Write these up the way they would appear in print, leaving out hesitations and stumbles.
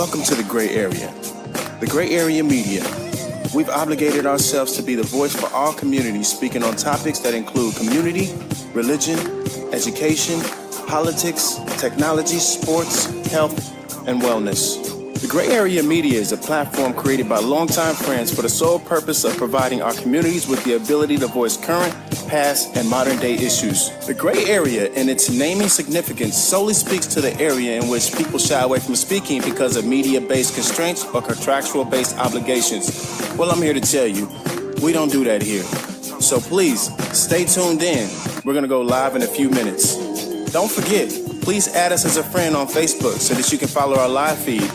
Welcome to the Gray Area. The Gray Area Media. We've obligated ourselves to be the voice for all communities, speaking on topics that include community, religion, education, politics, technology, sports, health, and wellness. The Gray Area Media is a platform created by longtime friends for the sole purpose of providing our communities with the ability to voice current, past, and modern-day issues. The Gray Area, in its naming significance, solely speaks to the area in which people shy away from speaking because of media-based constraints or contractual-based obligations. Well, I'm here to tell you, we don't do that here. So please, stay tuned in. We're going to go live in a few minutes. Don't forget, please add us as a friend on Facebook so that you can follow our live feed.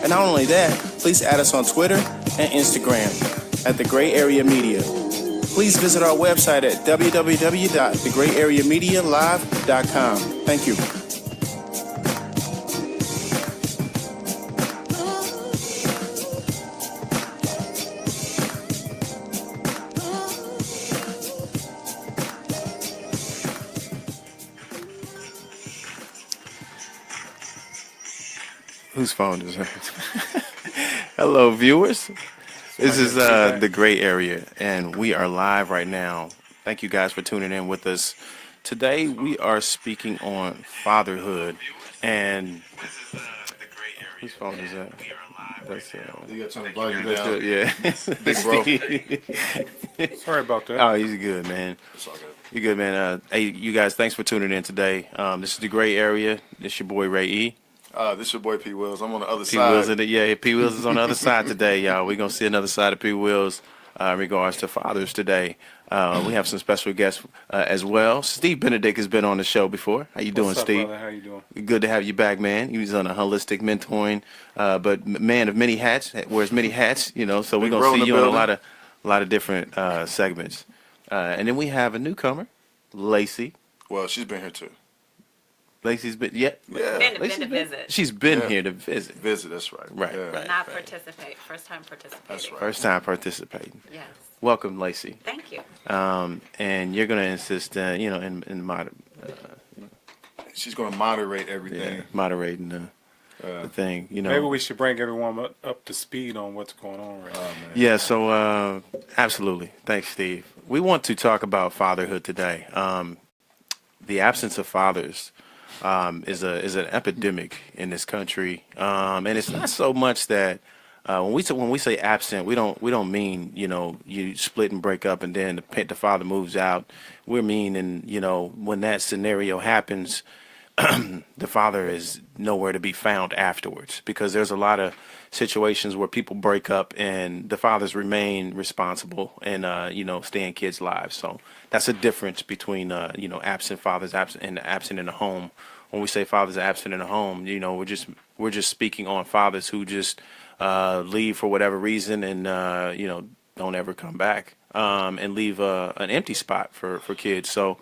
And not only that, please add us on Twitter and Instagram at The Gray Area Media. Please visit our website at www.thegrayareamedialive.com. Thank you. Whose phone is it? Hello, viewers. This is The Gray Area, and we are live right now. Thank you guys for tuning in with us. Today, we are speaking on fatherhood, and whose phone is that? That's you got something to volume down. Yeah. Big bro. Sorry about that. Oh, he's good, man. It's all good. You're good, man. Hey, you guys, thanks for tuning in today. This is The Gray Area. This is your boy, Ray E. This your boy P. Wills. I'm on the other P. side. Wills P. Wills is on the other side today, y'all. We're going to see another side of P. Wills in regards to fathers today. We have some special guests as well. Steve Benedict has been on the show before. How you doing, What's up, Steve? brother? How you doing? Good to have you back, man. He was on a holistic mentoring, but man of many hats, wears many hats, you know, so we're Big going bro to in see the you on a building. lot of different segments. And then we have a newcomer, Lacey. Well, she's been here too. Lacey's been, Yeah. Been to visit. She's been Yeah. here to visit. Visit, that's right. Right, Yeah. right. Not participate. First time participating. That's right. First time participating. Yes. Welcome, Lacey. Thank you. And you're going to insist, in She's going to moderate everything. moderating the thing, you know. Maybe we should bring everyone up to speed on what's going on right now. Yeah, so absolutely. Thanks, Steve. We want to talk about fatherhood today. The absence of fathers is an epidemic in this country, and it's not so much that when we say absent, we don't mean you split and break up and then the father moves out. We're meaning when that scenario happens, the father is nowhere to be found afterwards, because there's a lot of situations where people break up and the fathers remain responsible and stay in kids' lives. So that's a difference between absent fathers absent in the home. When we say fathers are absent in the home, we're just speaking on fathers who just leave for whatever reason and don't ever come back and leave an empty spot for kids. So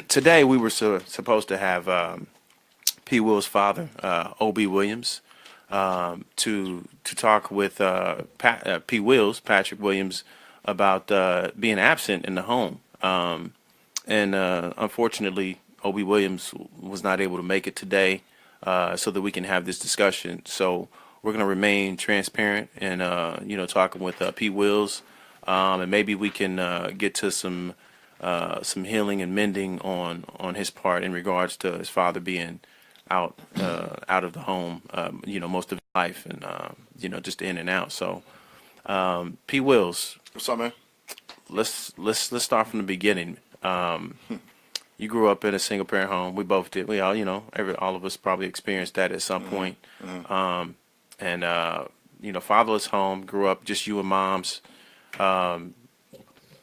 today we were supposed to have P. Will's father, O.B. Williams, to talk with P. Wills, Patrick Williams, about being absent in the home. And unfortunately, O.B. Williams was not able to make it today so that we can have this discussion. So we're going to remain transparent and, talking with P. Wills, and maybe we can get to some healing and mending on his part in regards to his father being out of the home, most of his life, and just in and out. So, P. Wills, What's up, man? let's start from the beginning. You grew up in a single parent home. We both did. We all, all of us probably experienced that at some point. Fatherless home. Grew up just you and mom's. Can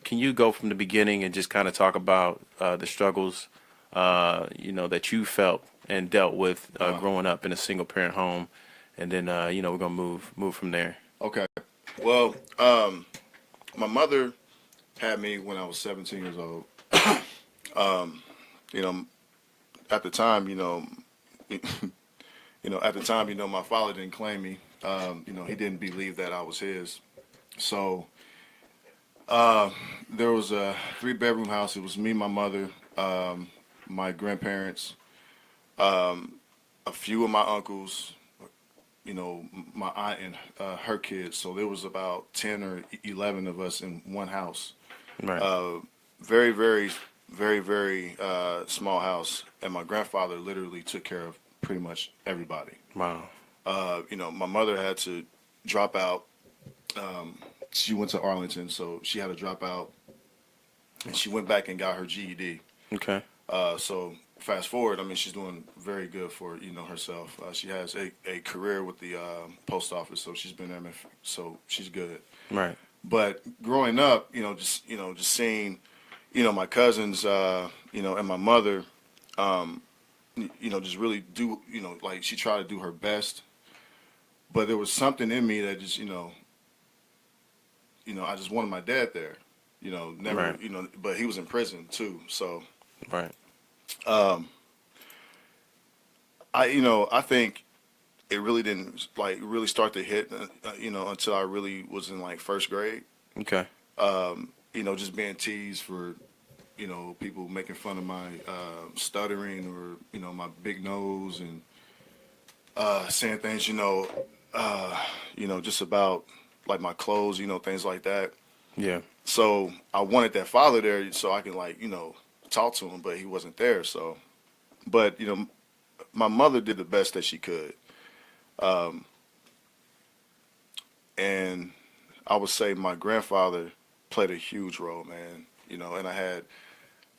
you go from the beginning and just kind of talk about the struggles, that you felt and dealt with growing up in a single parent home, and then we're gonna move from there. Okay. Well, my mother had me when I was 17 years old. At the time, my father didn't claim me. He didn't believe that I was his. So there was a 3-bedroom house. It was me, my mother, my grandparents, a few of my uncles, my aunt and her kids. So there was about 10 or 11 of us in one house. Right. Very, very, very, very small house. And my grandfather literally took care of pretty much everybody. Wow. My mother had to drop out. She went to Arlington, so she had to drop out, and she went back and got her GED. Okay. So fast forward, I mean, she's doing very good for herself. She has a career with the post office, so she's been there, so she's good. Right. But growing up, just seeing, my cousins, and my mother, just really do, like she tried to do her best. But there was something in me that just, I just wanted my dad there. Never, Right. but he was in prison too. So, Right. I think it really didn't like really start to hit, until I really was in like first grade. Okay. Just being teased for, people making fun of my stuttering or, my big nose and saying things, just about like my clothes, things like that. Yeah. So I wanted that father there so I can talk to him, but he wasn't there. So, but my mother did the best that she could, and I would say my grandfather played a huge role, man. And I had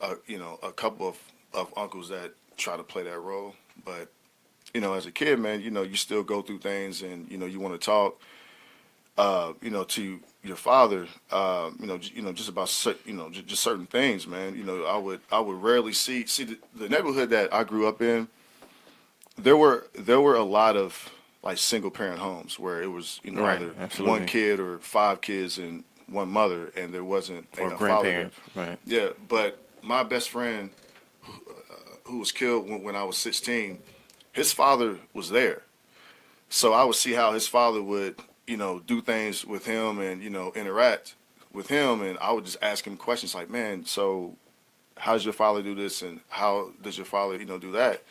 a couple of uncles that try to play that role, but as a kid, man, you still go through things, and you want to talk, to your father, just about just certain things, man. I would rarely see the neighborhood that I grew up in. There were a lot of like single parent homes where it was Right. either Absolutely. one kid or 5 kids and one mother, and there wasn't Or a father there. grandparents. Right. Yeah, but my best friend, who was killed when I was 16, his father was there. So I would see how his father would, do things with him and, interact with him. And I would just ask him questions like, man, so how does your father do this? And how does your father, do that?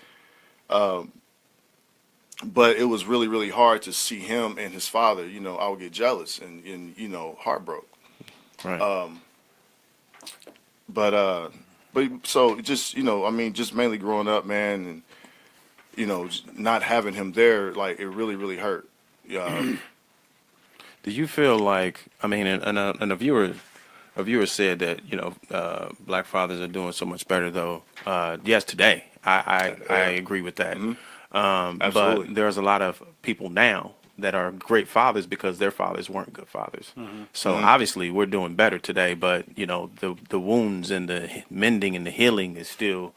But it was really, really hard to see him and his father. I would get jealous and heartbroken. Right. But so just, I mean, just mainly growing up, man, and, not having him there, like, it really, really hurt. Yeah. Do you feel like, I mean, and a viewer said that, black fathers are doing so much better though. Yes, today. I agree with that. Absolutely. But there's a lot of people now that are great fathers because their fathers weren't good fathers. So obviously we're doing better today, but the wounds and the mending and the healing is still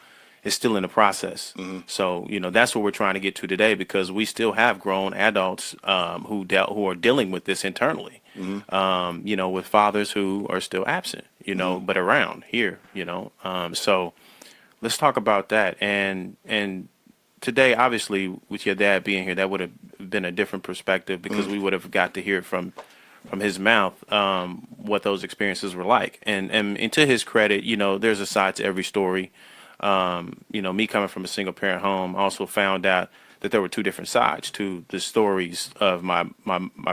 in the process. So that's what we're trying to get to today, because we still have grown adults who are dealing with this internally. With fathers who are still absent, but around here. So let's talk about that. And today, obviously, with your dad being here, that would have been a different perspective, because we would have got to hear from his mouth what those experiences were like. And to his credit, there's a side to every story. Me coming from a single parent home, I also found out that there were two different sides to the stories of my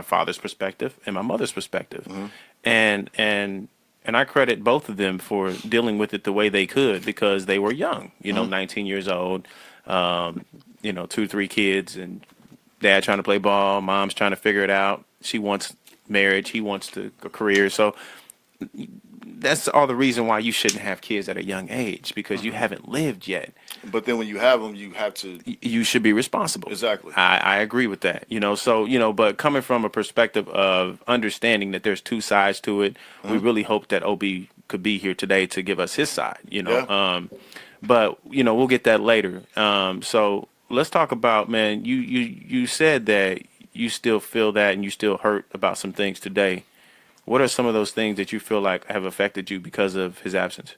father's perspective and my mother's perspective. And I credit both of them for dealing with it the way they could, because they were young, 19 years old, 2, 3 kids, and dad trying to play ball, mom's trying to figure it out. She wants marriage, he wants a career. So that's all the reason why you shouldn't have kids at a young age, because you haven't lived yet. But then when you have them, you have to. You should be responsible. Exactly. I agree with that. So, but coming from a perspective of understanding that there's two sides to it, we really hope that OB could be here today to give us his side, Yeah. But, we'll get that later. So let's talk about, man, you said that you still feel that and you still hurt about some things today. What are some of those things that you feel like have affected you because of his absence?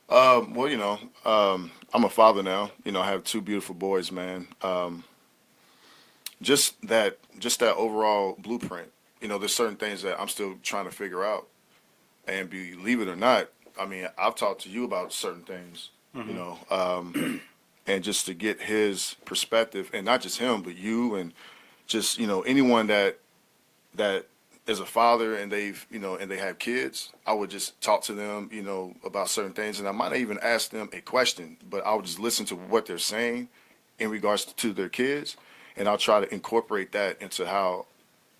Well, I'm a father now. I have 2 beautiful boys, man. Just that overall blueprint. There's certain things that I'm still trying to figure out. And believe it or not, I mean, I've talked to you about certain things, and just to get his perspective, and not just him, but you and just, anyone that is a father and and they have kids, I would just talk to them, about certain things. And I might not even ask them a question, but I would just listen to what they're saying in regards to their kids. And I'll try to incorporate that into how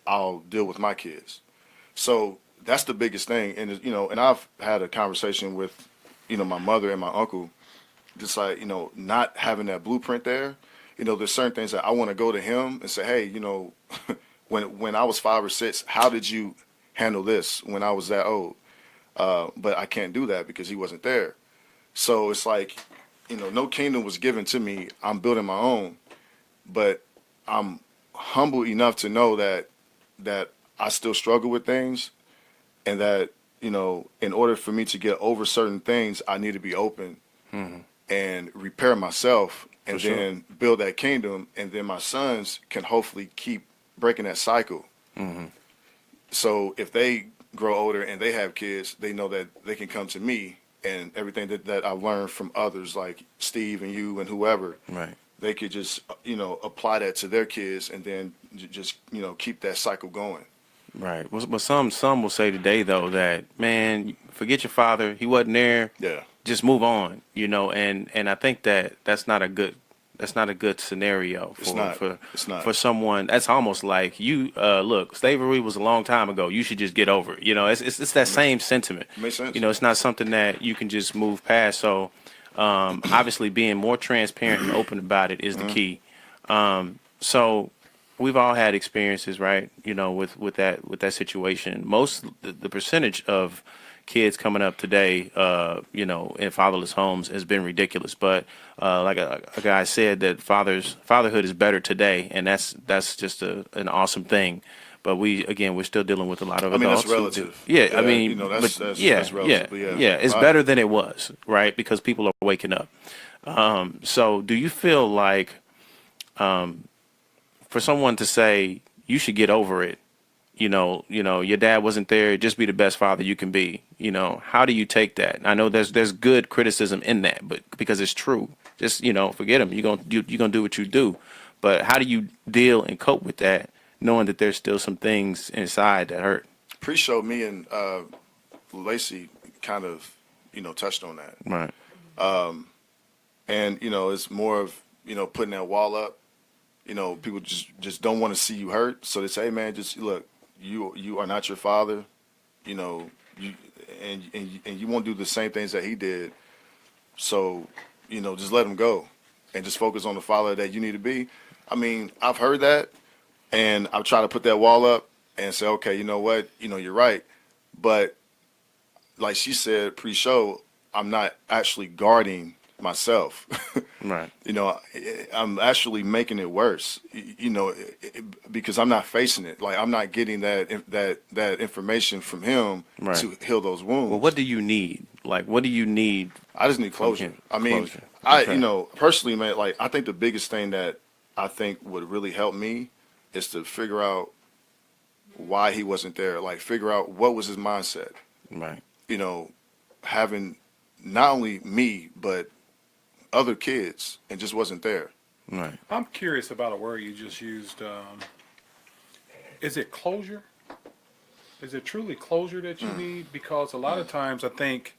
I'll deal with my kids. So that's the biggest thing. And, and I've had a conversation with, my mother and my uncle, just like, not having that blueprint there. There's certain things that I want to go to him and say, hey, when I was 5 or 6, how did you handle this when I was that old? But I can't do that because he wasn't there. So it's like, no kingdom was given to me. I'm building my own, but I'm humble enough to know that I still struggle with things, and that, in order for me to get over certain things, I need to be open and repair myself, and then build that kingdom, and then my sons can hopefully keep breaking that cycle. So if they grow older and they have kids, they know that they can come to me, and everything that I've learned from others like Steve and you and whoever, Right. they could just, apply that to their kids, and then just, keep that cycle going. Right. Well, some will say today though that, man, forget your father. He wasn't there. Yeah. Just move on. And I think that's not a good scenario It's not. It's not. for someone. That's almost like you look, slavery was a long time ago. You should just get over it. It's that same sentiment. Makes sense. It's not something that you can just move past. So obviously being more transparent and open about it is the key. So we've all had experiences, right? With that situation. The percentage of kids coming up today, in fatherless homes has been ridiculous. But like a guy said, that fatherhood is better today, and that's just an awesome thing. But we're still dealing with a lot of adults. That's relative. Yeah, I mean, that's relative. Yeah, it's better than it was, right? Because people are waking up. So do you feel like, for someone to say you should get over it, your dad wasn't there, just be the best father you can be, how do you take that? I know there's good criticism in that, but because it's true, just, forget him. You're gonna do what you do. But how do you deal and cope with that, knowing that there's still some things inside that hurt? Pre-show, me and Lacey kind of, touched on that. Right. And, it's more of, putting that wall up. People just don't want to see you hurt. So they say, hey, man, just look, you are not your father, you won't do the same things that he did. So, just let him go and just focus on the father that you need to be. I mean, I've heard that, and I've tried to put that wall up and say, okay, you know what, you're right. But like she said pre-show, I'm not actually guarding myself. Right. I'm actually making it worse, because I'm not facing it. Like, I'm not getting that information from him to heal those wounds. Well, what do you need? Like, what do you need? I just need closure. I mean, Closure. I personally, man, like, I think the biggest thing that I think would really help me is to figure out why he wasn't there. Like, figure out what was his mindset. Right. Having not only me, but other kids, and just wasn't there. Right. I'm curious about a word you just used. Is it closure? Is it truly closure that you need? Because a lot of times I think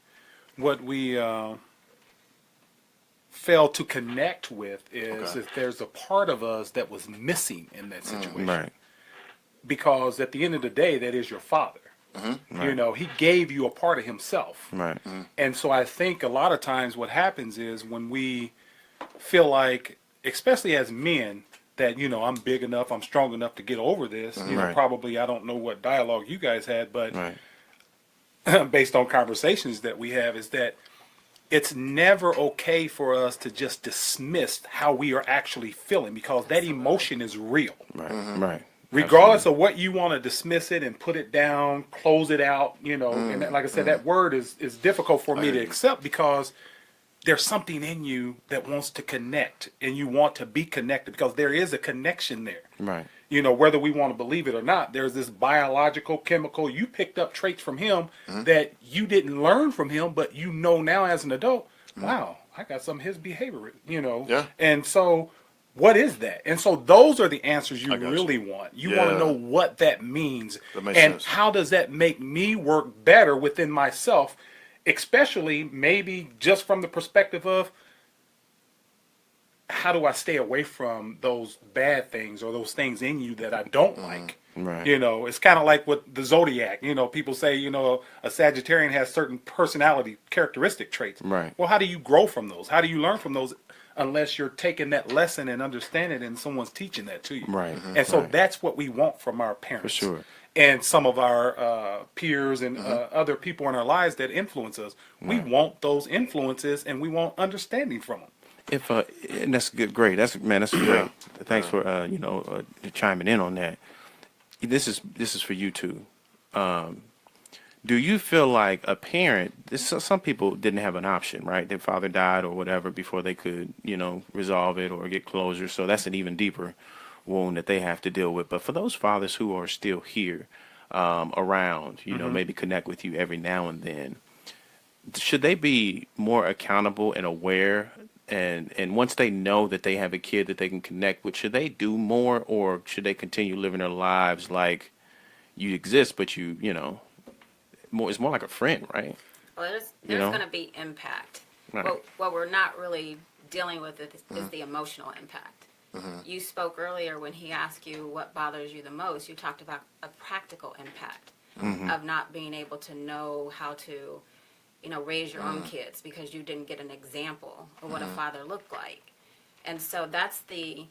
what we fail to connect with is if there's a part of us that was missing in that situation. Right. Because at the end of the day, that is your father. Right. He gave you a part of himself. Right. And so I think a lot of times what happens is when we feel like, especially as men, that, I'm big enough, I'm strong enough to get over this. Right. Probably, I don't know what dialogue you guys had, but Right. based on conversations that we have, is that it's never okay for us to just dismiss how we are actually feeling, because that emotion is real. Right. Right. Regardless of what you want to dismiss it and put it down, close it out, and like I said, that word is difficult for me to accept, because there's something in you that wants to connect, and you want to be connected, because there is a connection there. Right. Whether we want to believe it or not, there's this biological, chemical. You picked up traits from him that you didn't learn from him, but now as an adult, wow, I got some of his behavior, Yeah. And so what is that? And so those are the answers you I got really you. want. You want to Yeah. know what that means That makes and sense. how does that make me work better within myself, especially maybe just from the perspective of how do I stay away from those bad things or those things in you that I don't like? Right. You know, it's kind of like with the zodiac. You know, people say, you know, a Sagittarian has certain personality characteristic traits. Right. Well, how do you grow from those? How do you learn from those unless you're taking that lesson and understanding it and someone's teaching that to you? Right. And so Right. that's what we want from our parents. For sure. And some of our peers and other people in our lives that influence us. We Right. want those influences and we want understanding from them. If and that's good, great. That's man, that's great. Thanks for chiming in on that. This is for you too. Do you feel like a parent? Some people didn't have an option, right? Their father died or whatever before they could, resolve it or get closure. So that's an even deeper wound that they have to deal with. But for those fathers who are still here, around, maybe connect with you every now and then, should they be more accountable and aware? And once they know that they have a kid that they can connect with, should they do more, or should they continue living their lives like you exist, but more, it's more like a friend, right? Well, You there's know? going to be impact. Right. What we're not really dealing with is the emotional impact. You spoke earlier when he asked you what bothers you the most. You talked about a practical impact of not being able to know how to, raise your own kids because you didn't get an example of what a father looked like. And so that's the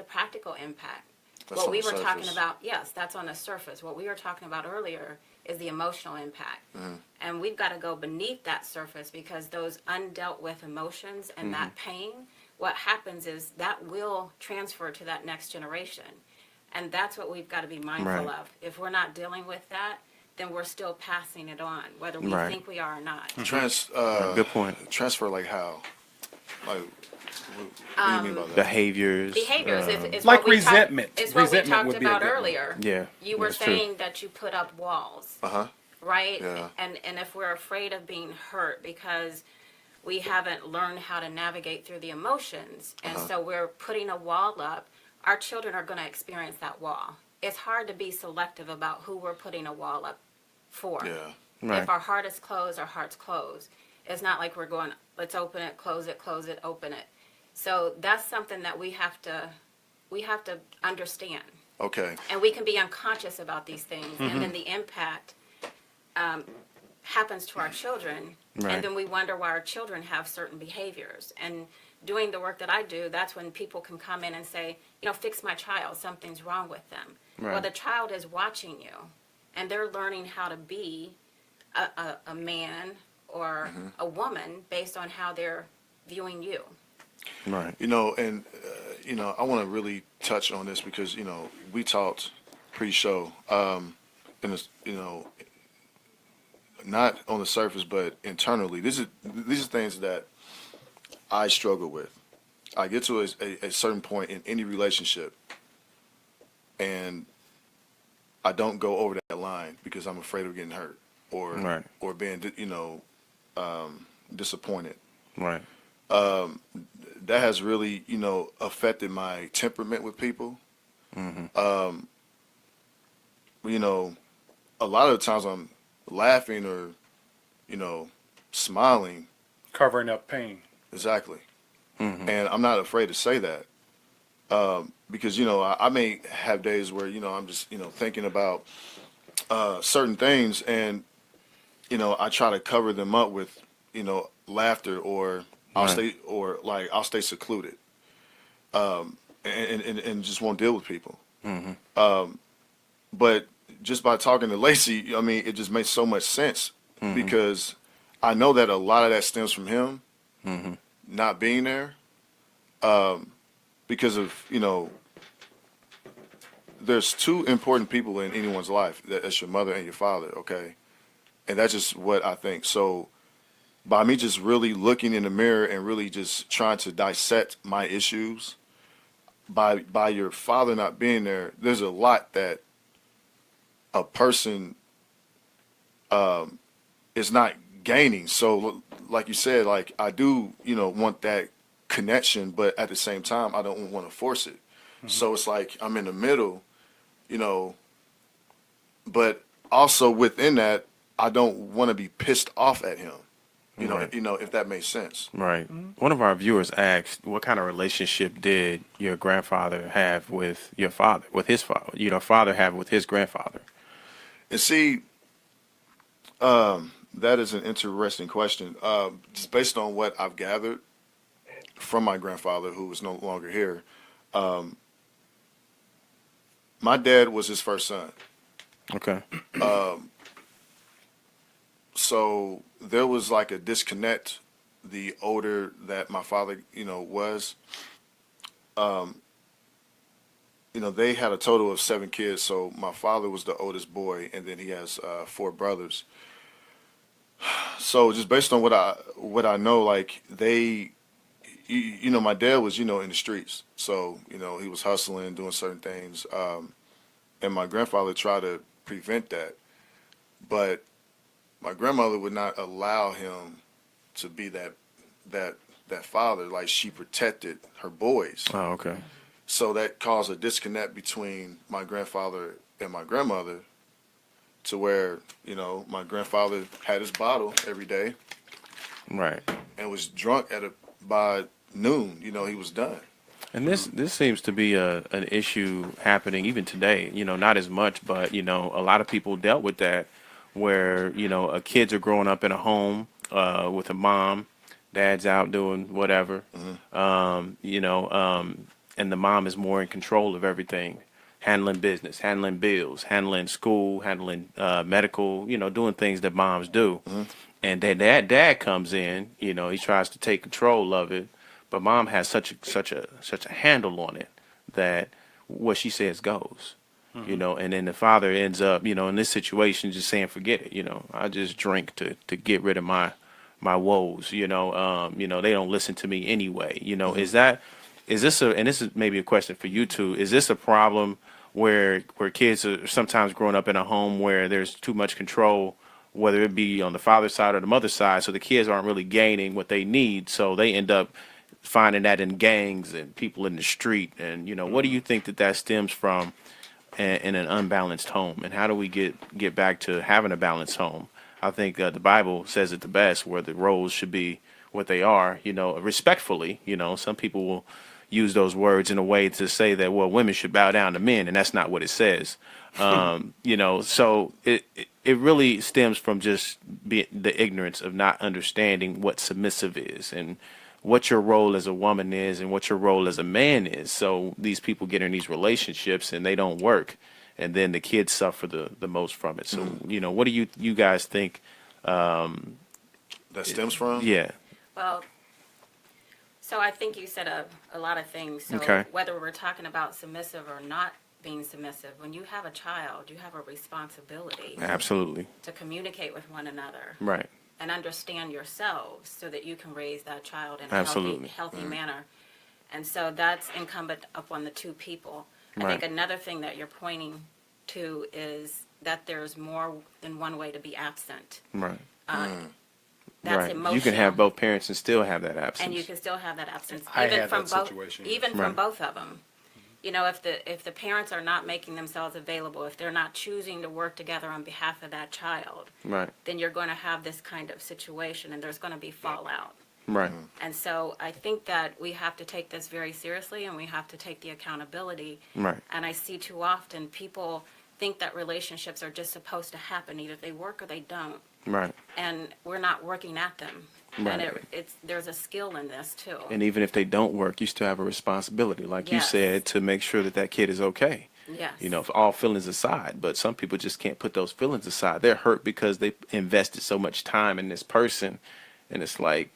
practical impact. That's What on we the were talking surface. about, yes, that's on the surface. What we were talking about earlier is the emotional impact. And we've got to go beneath that surface because those undealt with emotions and that pain, what happens is that will transfer to that next generation. And that's what we've got to be mindful Right. of. If we're not dealing with that, then we're still passing it on, whether we Right. think we are or not. Good point. Transfer like how? Like, what do you mean by that? Behaviors. Behaviors is Like what we resentment. It's what we Resentment talked would be a about good one. earlier. Yeah, You were that's true. saying that you put up walls. Right? Yeah. And if we're afraid of being hurt because we haven't learned how to navigate through the emotions, and so we're putting a wall up, our children are going to experience that wall. It's hard to be selective about who we're putting a wall up for. Yeah. Right. If our heart is closed, our heart's closed. It's not like we're going, let's open it, close it, open it. So that's something that we have to understand. Okay. And we can be unconscious about these things, and then the impact happens to our children, Right. and then we wonder why our children have certain behaviors. And doing the work that I do, that's when people can come in and say, fix my child, something's wrong with them. Right. Well, the child is watching you, and they're learning how to be a man or a woman based on how they're viewing you. Right. And I want to really touch on this because we talked pre-show, and it's, not on the surface but internally. These are things that I struggle with. I get to a certain point in any relationship, and I don't go over that line because I'm afraid of getting hurt or Right. or being disappointed. Right. That has really, affected my temperament with people. A lot of the times I'm laughing or, smiling. Covering up pain. Exactly. And I'm not afraid to say that. Because, I may have days where, I'm just, thinking about certain things and, I try to cover them up with, laughter or I'll stay secluded, and just won't deal with people. But just by talking to Lacey, it just makes so much sense because I know that a lot of that stems from him not being there, because of there's two important people in anyone's life. That's your mother and your father, okay, and that's just what I think. So by me just really looking in the mirror and really just trying to dissect my issues, by your father not being there, there's a lot that a person is not gaining. So like you said, like I do, want that connection, but at the same time, I don't want to force it. So it's like I'm in the middle, you know, but also within that, I don't want to be pissed off at him. Right. If that makes sense. Right. One of our viewers asked, what kind of relationship did your grandfather have with your father, with his father, father have with his grandfather? And see, that is an interesting question. Just based on what I've gathered from my grandfather, who is no longer here, my dad was his first son. Okay. So there was like a disconnect. The older that my father, was, they had a total of 7 kids. So my father was the oldest boy, and then he has 4 brothers. So just based on what I know, like my dad was, in the streets. So he was hustling, doing certain things, and my grandfather tried to prevent that, but my grandmother would not allow him to be that father. Like, she protected her boys. Oh, okay. So that caused a disconnect between my grandfather and my grandmother, to where, my grandfather had his bottle every day Right. and was drunk by noon. He was done. And this seems to be an issue happening even today. Not as much, but a lot of people dealt with that, where kids are growing up in a home with a mom, dad's out doing whatever, and the mom is more in control of everything, handling business, handling bills, handling school, handling medical, doing things that moms do. And then dad comes in, he tries to take control of it, but mom has such a handle on it that what she says goes. And then the father ends up, in this situation, just saying, forget it. I just drink to get rid of my woes. They don't listen to me anyway. Is this and this is maybe a question for you too. Is this a problem where kids are sometimes growing up in a home where there's too much control, whether it be on the father's side or the mother's side, so the kids aren't really gaining what they need, so they end up finding that in gangs and people in the street? And what do you think that stems from in an unbalanced home, and how do we get back to having a balanced home? I think the Bible says it the best, where the roles should be what they are, respectfully. Some people will use those words in a way to say that, well, women should bow down to men, and that's not what it says. So it really stems from just the ignorance of not understanding what submissive is, and what your role as a woman is, and what your role as a man is. So these people get in these relationships and they don't work, and then the kids suffer the most from it. So what do you guys think That stems from? Yeah. Well, so I think you said a lot of things. So Okay. whether we're talking about submissive or not being submissive, when you have a child, you have a responsibility Absolutely. to communicate with one another Right. and understand yourselves so that you can raise that child in a Absolutely. healthy manner. And so that's incumbent upon the two people. I Right. think another thing that you're pointing to is that there's more than one way to be absent. Right. That's Right. emotional. You can have both parents and still have that absence. And you can still have that absence, I even had from that both, situation. even Right. from both of them. If the parents are not making themselves available, if they're not choosing to work together on behalf of that child, Right. then you're going to have this kind of situation, and there's going to be fallout. Right. And so I think that we have to take this very seriously, and we have to take the accountability. Right. And I see too often people think that relationships are just supposed to happen. Either they work or they don't. Right. And we're not working at them. Right. And there's a skill in this too. And even if they don't work, you still have a responsibility, like you Yes. said, to make sure that kid is okay. Yes. All feelings aside. But some people just can't put those feelings aside. They're hurt because they invested so much time in this person, and it's like,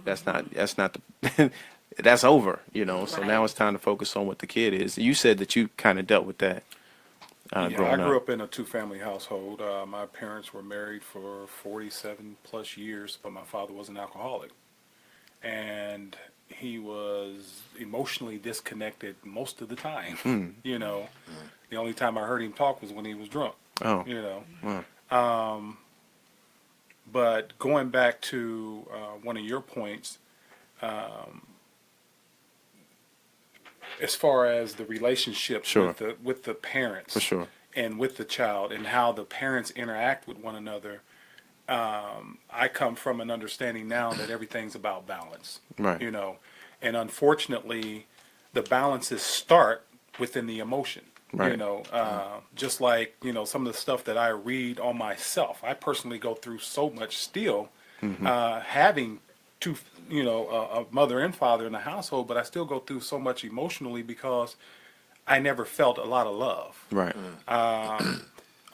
that's not the that's over. So Right. now it's time to focus on what the kid is. You said that you kind of dealt with that Yeah, I growing grew up. up in a two-family household. My parents were married for 47 plus years, but my father was an alcoholic. And he was emotionally disconnected most of the time. The only time I heard him talk was when he was drunk. Oh. Wow. But going back to one of your points, as far as the relationship Sure. with the parents For sure. and with the child and how the parents interact with one another. I come from an understanding now that everything's about balance, Right. you know, and unfortunately, the balances start within the emotion. You Right. know, just like, you know, some of the stuff that I read on myself. I personally go through so much still, having two, you know, a mother and father in the household, but I still go through so much emotionally because I never felt a lot of love. Right.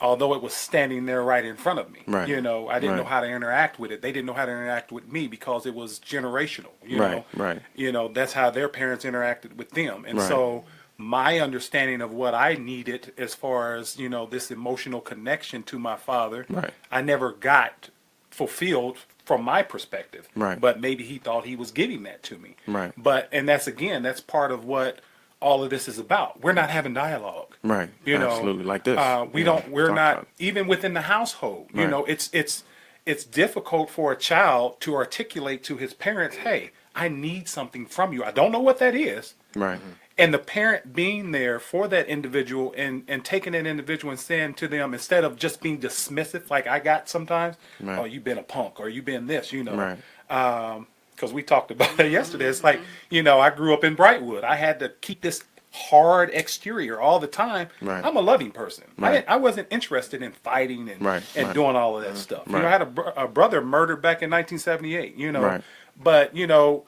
Although it was standing there right in front of me. Right. You know, I didn't know Right. how to interact with it. They didn't know how to interact with me because it was generational. You Right. know, Right. you know, that's how their parents interacted with them. And Right. so my understanding of what I needed as far as, you know, this emotional connection to my father, Right. I never got fulfilled from my perspective. Right. But maybe he thought he was giving that to me. Right. But, and that's part of what all of this is about. We're not having dialogue. Right. You know, Absolutely. Like this. we're Talk not, about it. even within the household, you Right. know, it's difficult for a child to articulate to his parents, hey, I need something from you. I don't know what that is. Right. And the parent being there for that individual and taking that individual and saying to them, instead of just being dismissive like I got sometimes, Right. oh, you've been a punk or you've been this, you know. Right. Because we talked about that yesterday. It's like, you know, I grew up in Brightwood. I had to keep this hard exterior all the time. Right. I'm a loving person. Right. I wasn't interested in fighting and, Right. and Right. doing all of that stuff. You know, Right. I had a brother murdered back in 1978, you know. Right. But, you know,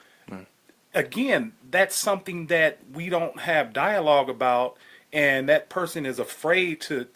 again, that's something that we don't have dialogue about, and that person is afraid to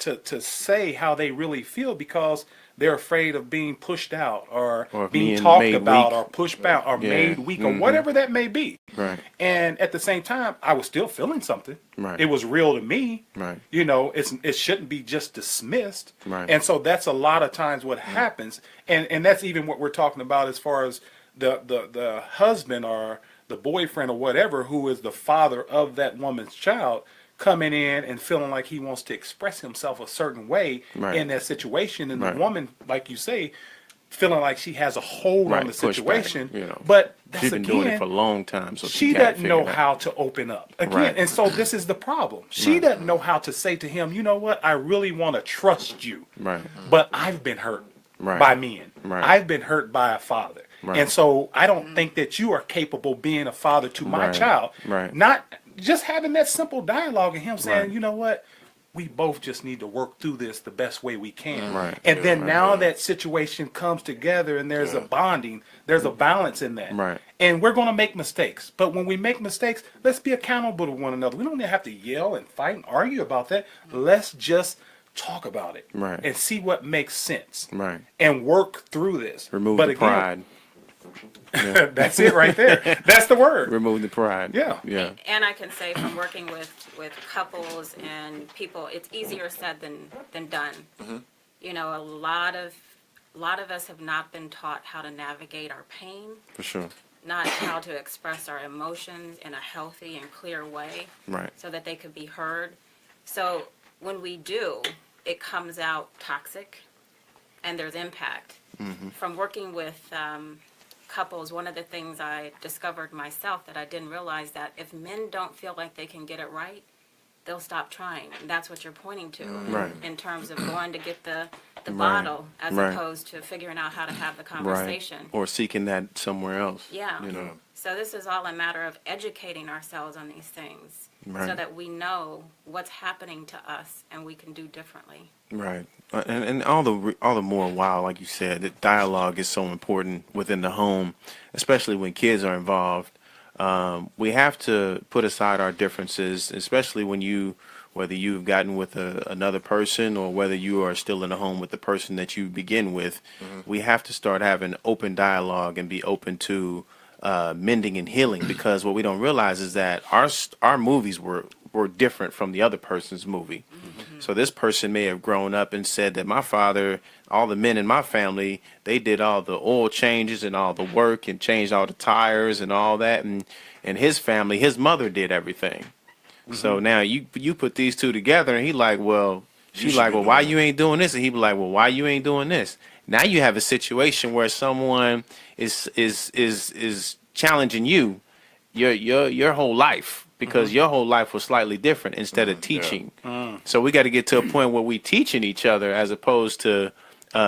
say how they really feel because they're afraid of being pushed out or Or being being talked made about weak. or pushed back or Yeah. made weak or Mhm. whatever that may be. Right. And at the same time, I was still feeling something. Right. It was real to me. Right. You know, it shouldn't be just dismissed. Right. And so that's a lot of times what happens. And that's even what we're talking about as far as the husband or the boyfriend or whatever who is the father of that woman's child coming in and feeling like he wants to express himself a certain way Right. in that situation, and Right. the woman, like you say, feeling like she has a hold Right. on the Push back, situation. you know. But that's She's been again, doing it for a long time, so she gotta doesn't figure know it out. how to open up again. Right. And so this is the problem. She Right. doesn't know how to say to him, you know what, I really want to trust you, Right. but I've been hurt Right. by men. Right. I've been hurt by a father. Right. And so I don't think that you are capable of being a father to my Right. child. Right. Not just having that simple dialogue and him saying, Right. you know what, we both just need to work through this the best way we can. Right. And then Right. now that situation comes together and there's a bonding, there's a balance in that. Right. And we're going to make mistakes. But when we make mistakes, let's be accountable to one another. We don't have to yell and fight and argue about that. Let's just talk about it Right. and see what makes sense Right. and work through this. Remove but the again, pride. that's it right there. That's the word. Remove the pride. Yeah. Yeah. And I can say from working with couples and people, it's easier said than done. You know, a lot of us have not been taught how to navigate our pain, For sure. not how to express our emotions in a healthy and clear way Right. so that they could be heard. So when we do, it comes out toxic and there's impact. From working with couples, one of the things I discovered myself that I didn't realize that if men don't feel like they can get it right, they'll stop trying. And that's what you're pointing to Right. in terms of going to get the Right. bottle as Right. opposed to figuring out how to have the Right. conversation. Or seeking that somewhere else. Yeah. You know. So this is all a matter of educating ourselves on these things so Right. that we know what's happening to us and we can do differently. Right. And all the more while, like you said, that dialogue is so important within the home, especially when kids are involved. We have to put aside our differences, especially whether you've gotten with another person or whether you are still in a home with the person that you begin with. We have to start having open dialogue and be open to mending and healing, because what we don't realize is that our movies were different from the other person's movie. So this person may have grown up and said that my father, all the men in my family, they did all the oil changes and all the work and changed all the tires and all that, and his family, his mother did everything. So now you put these two together, and he like, well, she's should like, be well, doing why that. you ain't doing this? And he be like, well, why you ain't doing this? Now you have a situation where someone is challenging you, your whole life. because your whole life was slightly different instead of teaching. So we got to get to a point where we teaching each other as opposed to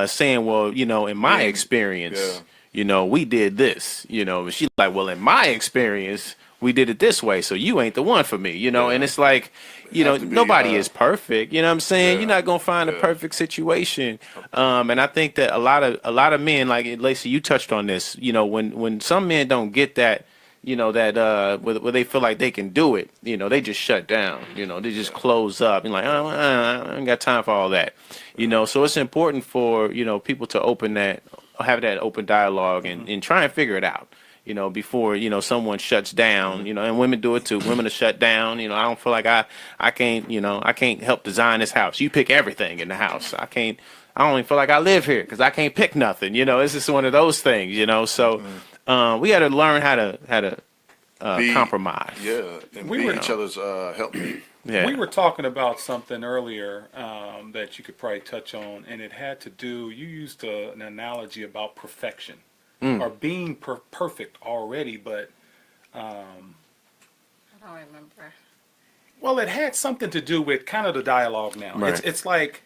saying, well, in my experience, we did this, and she's like, well, in my experience, we did it this way. So you ain't the one for me, and it's like, nobody is perfect. You know what I'm saying? You're not going to find a perfect situation. And I think that a lot of men, like Lacey, you touched on this, when some men don't get that, where they feel like they can do it, they just shut down, they just close up and like, oh, I ain't got time for all that, so it's important for, people to have that open dialogue and try and figure it out, before, someone shuts down, and women do it too. Women are shut down. I don't feel like I can't help design this house. You pick everything in the house. I don't even feel like I live here because I can't pick nothing. It's just one of those things, so we got to learn how to compromise. Yeah, and be each other's helpmate. Yeah. We were talking about something earlier that you could probably touch on, and it had to do, you used an analogy about perfection or being perfect already, but I don't remember. well, it had something to do with kind of the dialogue now. Right. It's like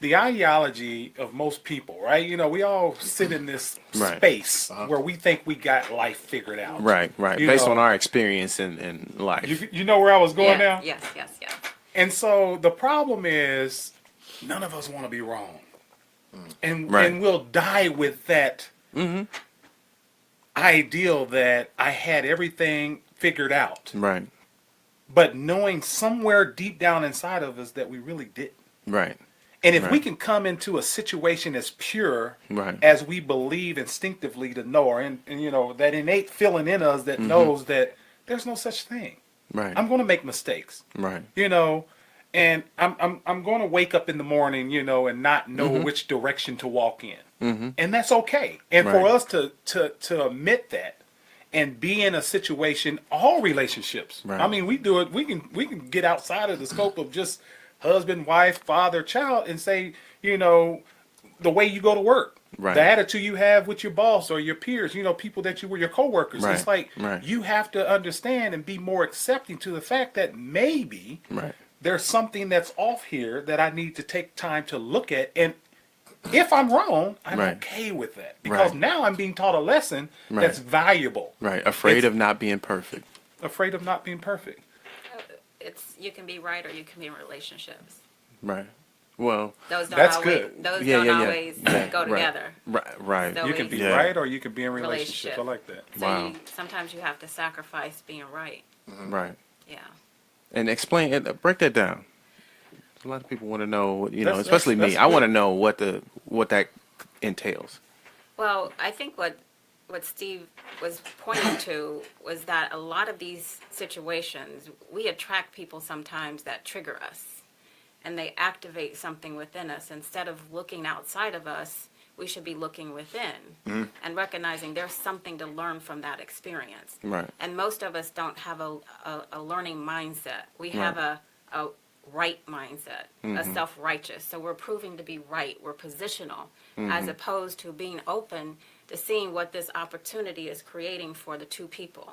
the ideology of most people, right? We all sit in this space where we think we got life figured out. Right. Based on our experience in life. You know where I was going now? Yes. And so the problem is none of us want to be wrong. And we'll die with that ideal that I had everything figured out. Right. But knowing somewhere deep down inside of us that we really didn't. Right. And if we can come into a situation as pure Right. as we believe instinctively to know, and that innate feeling in us that knows that there's no such thing. Right. I'm going to make mistakes. Right. And I'm going to wake up in the morning, and not know which direction to walk in. And that's okay. And for us to admit that and be in a situation, all relationships. Right. I mean, we do it. We can get outside of the scope of just husband, wife, father, child, and say, the way you go to work, the attitude you have with your boss or your peers, people that you were your coworkers. Right. It's like you have to understand and be more accepting to the fact that maybe there's something that's off here that I need to take time to look at. And if I'm wrong, I'm okay with that because now I'm being taught a lesson that's valuable. Right. Afraid of not being perfect. Afraid of not being perfect. You can be right or you can be in relationships. Right. Well, that's always, good. Those don't always go together. Right. So You can be right or you can be in Relationship. relationships. I like that. So sometimes you have to sacrifice being right. Right. Yeah. And explain it. Break that down. A lot of people want to know, especially that's me. I want to know what that entails. Well, I think what Steve was pointing to was that a lot of these situations, we attract people sometimes that trigger us. And they activate something within us. Instead of looking outside of us, we should be looking within and recognizing there's something to learn from that experience. Right. And most of us don't have a learning mindset. We have a right mindset, a self-righteous. So we're proving to be right. We're positional as opposed to being open to seeing what this opportunity is creating for the two people.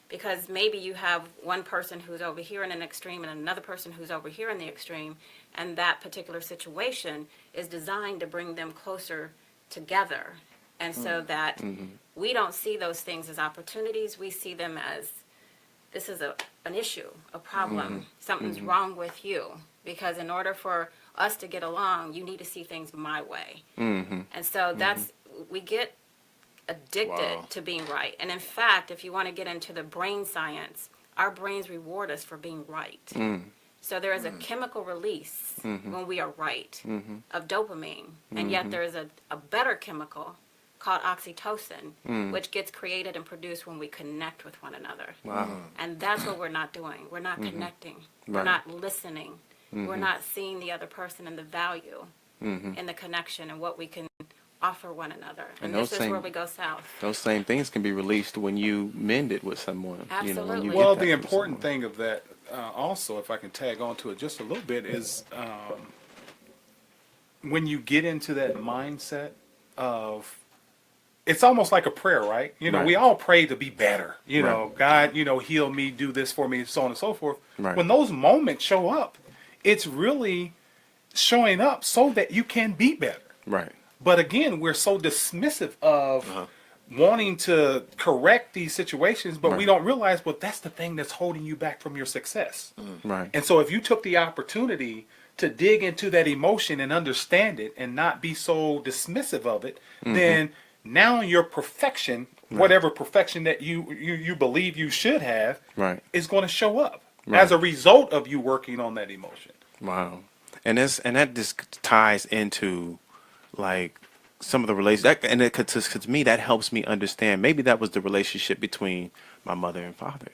Because maybe you have one person who's over here in an extreme and another person who's over here in the extreme, and that particular situation is designed to bring them closer together. And so that we don't see those things as opportunities, we see them as this is an issue, a problem, something's wrong with you. Because in order for us to get along, you need to see things my way. And so we get addicted to being right. And in fact, if you want to get into the brain science, our brains reward us for being right. So there is a chemical release when we are right of dopamine. And yet there is a better chemical called oxytocin, which gets created and produced when we connect with one another. And that's what we're not doing. We're not connecting. We're not listening. We're not seeing the other person and the value in the connection and what we can offer one another. And this is where we go south. Those same things can be released when you mend it with someone. Absolutely. Well, the important thing of that also, if I can tag on to it just a little bit, is when you get into that mindset of it's almost like a prayer, right? You know, Right. we all pray to be better. You Right. know, God, you know, heal me, do this for me, so on and so forth. Right. When those moments show up, it's really showing up so that you can be better. Right. But again, we're so dismissive of wanting to correct these situations, but we Right. don't realize, well, that's the thing that's holding you back from your success. Right. And so if you took the opportunity to dig into that emotion and understand it and not be so dismissive of it, then now your perfection, whatever perfection that you believe you should have, Right. is going to show up Right. as a result of you working on that emotion. Wow. And that just ties into like some of the relations and it, cause to me that helps me understand maybe that was the relationship between my mother and father.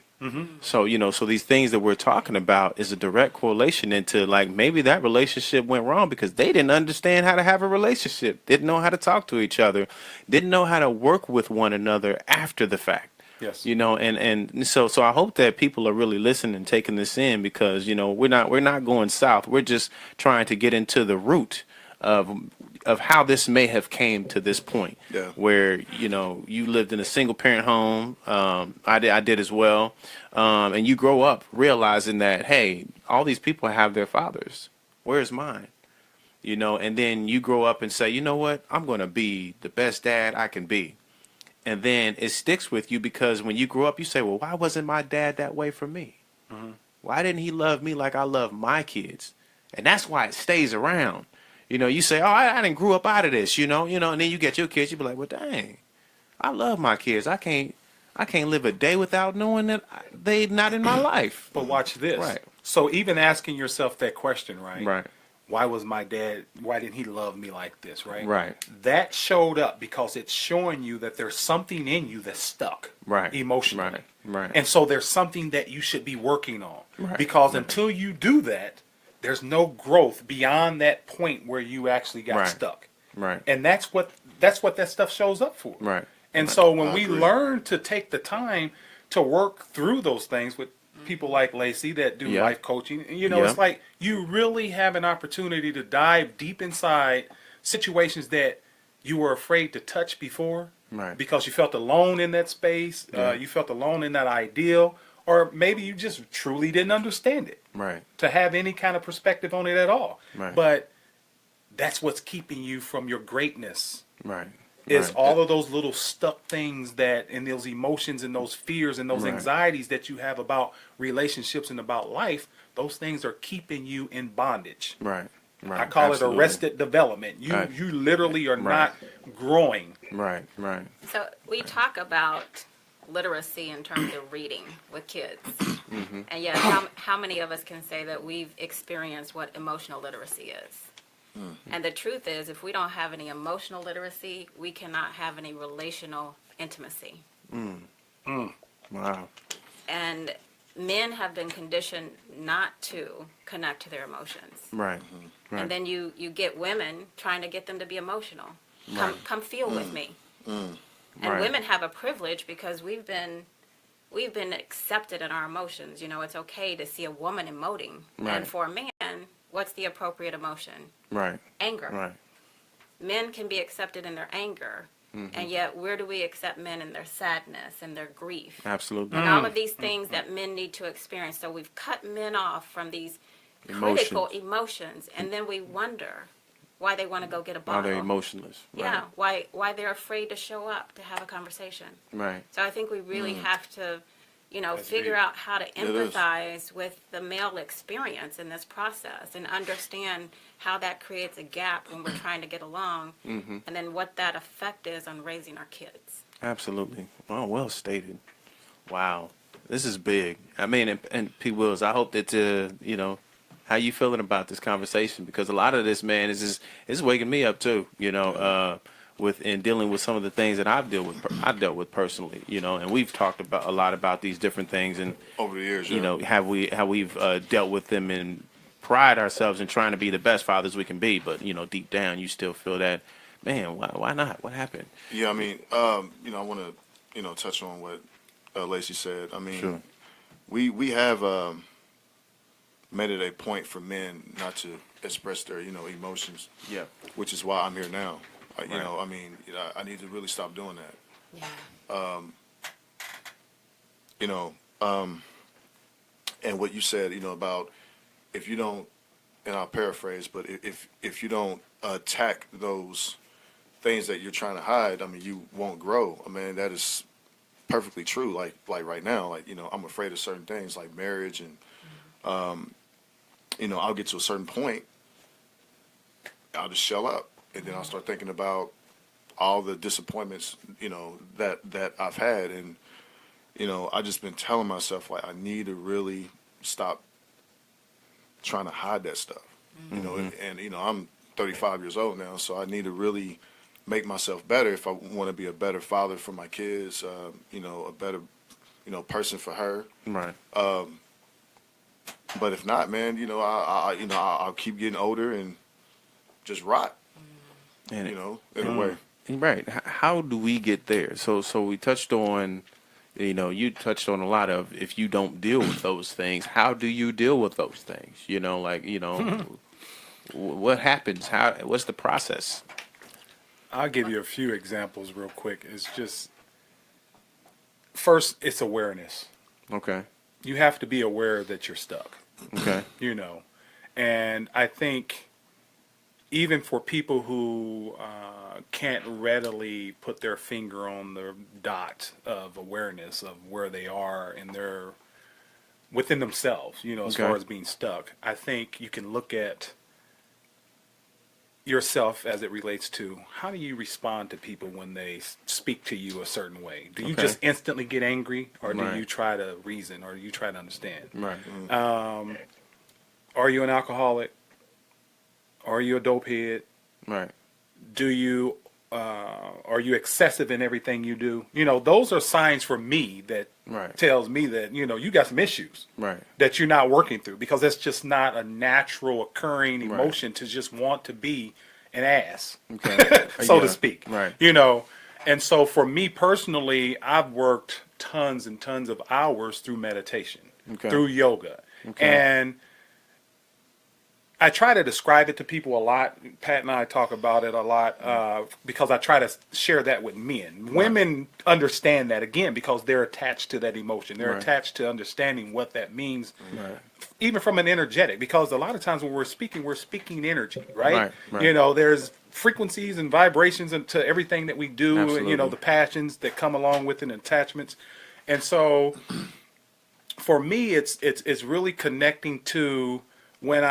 So so these things that we're talking about is a direct correlation into like maybe that relationship went wrong because they didn't understand how to have a relationship, didn't know how to talk to each other, didn't know how to work with one another after the fact. Yes. And so I hope that people are really listening and taking this in because we're not going south. We're just trying to get into the root of how this may have came to this point. Yeah. Where you lived in a single parent home. I did as well. And you grow up realizing that hey, all these people have their fathers. Where's mine? And then you grow up and say, you know what? I'm going to be the best dad I can be. And then it sticks with you because when you grow up, you say, well, why wasn't my dad that way for me? Why didn't he love me like I love my kids? And that's why it stays around. You say, oh, I didn't grow up out of this, and then you get your kids, you be like, well, dang, I love my kids. I can't live a day without knowing that they not in my life. But watch this. Right. So even asking yourself that question, right? Right. Why didn't he love me like this, right? Right. That showed up because it's showing you that there's something in you that's stuck. Right. Emotionally. Right. Right. And so there's something that you should be working on. Right. Because until you do that, there's no growth beyond that point where you actually got Right. stuck. Right. And that's what that stuff shows up for. Right. And so when I we agree. learn to take the time to work through those things with people like Lacey that do Yeah. life coaching, Yeah. it's like you really have an opportunity to dive deep inside situations that you were afraid to touch before Right. because you felt alone in that space, Yeah. you felt alone in that ideal, or maybe you just truly didn't understand it Right. to have any kind of perspective on it at all. Right. But that's what's keeping you from your greatness. Right. Is Right. all of those little stuck things and those emotions and those fears and those Right. anxieties that you have about relationships and about life, those things are keeping you in bondage. Right. Right. I call Absolutely. it arrested development. Right. You literally are Right. not growing. Right. Right. So we talk about literacy in terms of reading with kids. And yet, how many of us can say that we've experienced what emotional literacy is? And the truth is, if we don't have any emotional literacy, we cannot have any relational intimacy. Wow. And men have been conditioned not to connect to their emotions. Right. Right. And then you get women trying to get them to be emotional. Come feel with me. And Right. women have a privilege because we've been accepted in our emotions. It's okay to see a woman emoting. Right. And for a man, what's the appropriate emotion? Right. Anger. Right. Men can be accepted in their anger. And yet, where do we accept men in their sadness and their grief? Absolutely. And all of these things that men need to experience. So we've cut men off from these critical emotions, and then we wonder why they want to go get a Are bottle. they emotionless? Yeah, why they're afraid to show up to have a conversation. Right. So I think we really have to, That's figure deep. out how to is. empathize with the male experience in this process and understand how that creates a gap when we're trying to get along, and then what that effect is on raising our kids. Absolutely. Oh, well stated. Wow. This is big. I mean, and P. Wills, I hope that, how you feeling about this conversation? Because a lot of this, man, is waking me up too, in dealing with some of the things that I've dealt with personally, and we've talked about a lot about these different things and, Over the years, yeah. how we've dealt with them and pride ourselves in trying to be the best fathers we can be. But, deep down, you still feel that, man, why not? What happened? Yeah, I mean, I want to, touch on what Lacey said. I mean, Sure. we have made it a point for men not to express their, emotions, Yeah. which is why I'm here now. You know, I mean, you know, I need to really stop doing that. Yeah. You know, and what you said, you know, about if you don't, and I'll paraphrase, but if you don't attack those things that you're trying to hide, I mean, you won't grow. I mean, that is perfectly true. Like right now, like, you know, I'm afraid of certain things like marriage, and you know, I'll get to a certain point, I'll just shell up, and then I'll start thinking about all the disappointments, you know, that I've had, and you know, I just been telling myself like I need to really stop trying to hide that stuff, you know, and you know, I'm 35 years old now, so I need to really make myself better if I want to be a better father for my kids, you know, a better, you know, person for her. Right. But if not, man, you know, I'll keep getting older and just rot, And you know, in a way. right. How do we get there? So we touched on, you know, you touched on a lot of if you don't deal with those things, how do you deal with those things? You know, like, you know, what happens? What's the process? I'll give you a few examples real quick. It's just, first, it's awareness. Okay. You have to be aware that you're stuck, Okay. you know. And I think even for people who can't readily put their finger on the dot of awareness of where they are in their, within themselves, you know, as Okay. far as being stuck, I think you can look at yourself as it relates to how do you respond to people when they speak to you a certain way? Do you Okay. just instantly get angry, or do Right. you try to reason, or do you try to understand? Right. Are you an alcoholic? Are you a dope head? Right. Do you are you excessive in everything you do? You know, those are signs for me that Right. tells me that, you know, you got some issues Right. that you're not working through, because that's just not a natural occurring Right. emotion to just want to be an ass, Okay. so Yeah. to speak. Right. You know, and so for me personally, I've worked tons and tons of hours through meditation, Okay. through yoga. Okay. And I try to describe it to people a lot. Pat and I talk about it a lot because I try to share that with men. Women understand that, again, because they're attached to that emotion. They're Right. attached to understanding what that means, Right. even from an energetic, because a lot of times when we're speaking energy, right? Right, right. You know, there's frequencies and vibrations into everything that we do, and, you know, Absolutely. the passions that come along with it, and attachments. And so for me, it's really connecting to when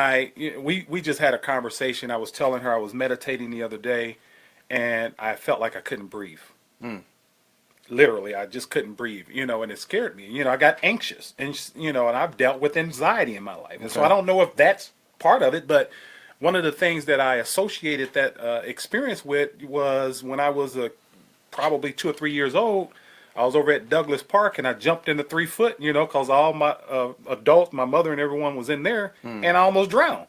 we just had a conversation. I was telling her I was meditating the other day, and I felt like I couldn't breathe. Literally, I just couldn't breathe, you know, and it scared me. You know, I got anxious, and you know, and I've dealt with anxiety in my life, and so Okay. I don't know if that's part of it, but one of the things that I associated that experience with was when I was probably 2 or 3 years old. I was over at Douglas Park, and I jumped in the 3 foot, you know, because all my adults, my mother and everyone was in there, and I almost drowned,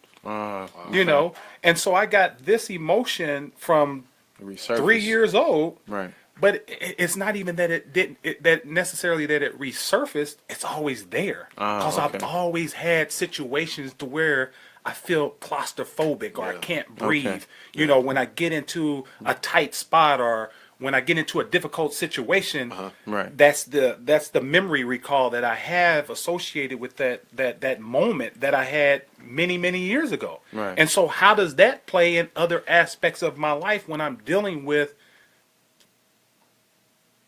you know. And so I got this emotion from Resurface. 3 years old, Right. but it's not even that it didn't, that necessarily that it resurfaced. It's always there, because okay. I've always had situations to where I feel claustrophobic, or I can't breathe. Okay. You know, when I get into a tight spot, or when I get into a difficult situation, Right. that's the memory recall that I have associated with that moment that I had many years ago. Right. And so how does that play in other aspects of my life when I'm dealing with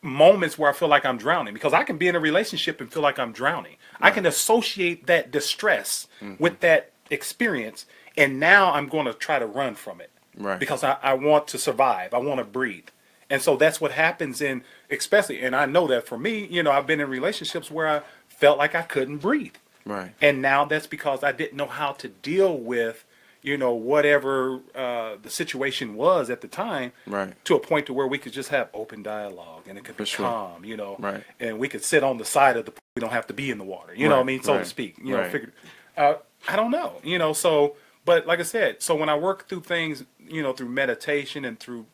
moments where I feel like I'm drowning? Because I can be in a relationship and feel like I'm drowning. I can associate that distress with that experience, and now I'm going to try to run from it. Right. Because I want to survive. I want to breathe. And so that's what happens especially, and I know that for me, you know, I've been in relationships where I felt like I couldn't breathe. Right. And now that's because I didn't know how to deal with, you know, whatever the situation was at the time, Right. to a point to where we could just have open dialogue, and it could be sure. calm, you know, Right. and we could sit on the side of the pool. We don't have to be in the water, you know what I Right, mean, so to right, speak, you know, right. I don't know, you know, so, but like I said, so when I work through things, you know, through meditation and through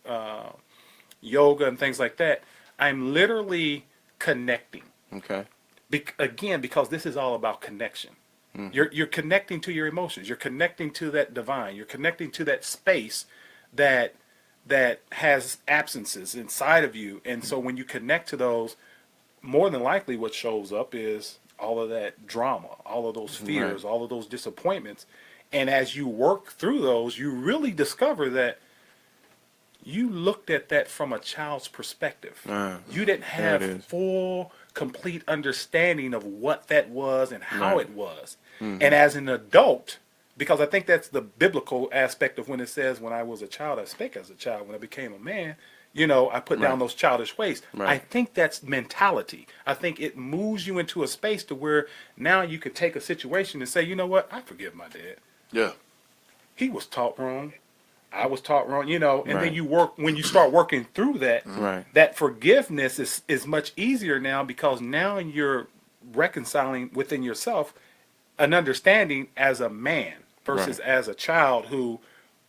yoga and things like that, I'm literally connecting. Okay. Again, because this is all about connection. You're connecting to your emotions. You're connecting to that divine. You're connecting to that space that that has absences inside of you. And so when you connect to those, more than likely what shows up is all of that drama, all of those fears, all of those disappointments. And as you work through those, you really discover that you looked at that from a child's perspective. You didn't have full, complete understanding of what that was and how it was. And as an adult, because I think that's the biblical aspect of when it says, when I was a child, I spake as a child. When I became a man, I put down those childish ways. I think that's mentality. I think it moves you into a space to where now you could take a situation and say, you know what, I forgive my dad. Yeah. He was taught wrong. I was taught wrong, and then when you start working through that, that forgiveness is much easier now, because now you're reconciling within yourself an understanding as a man versus as a child who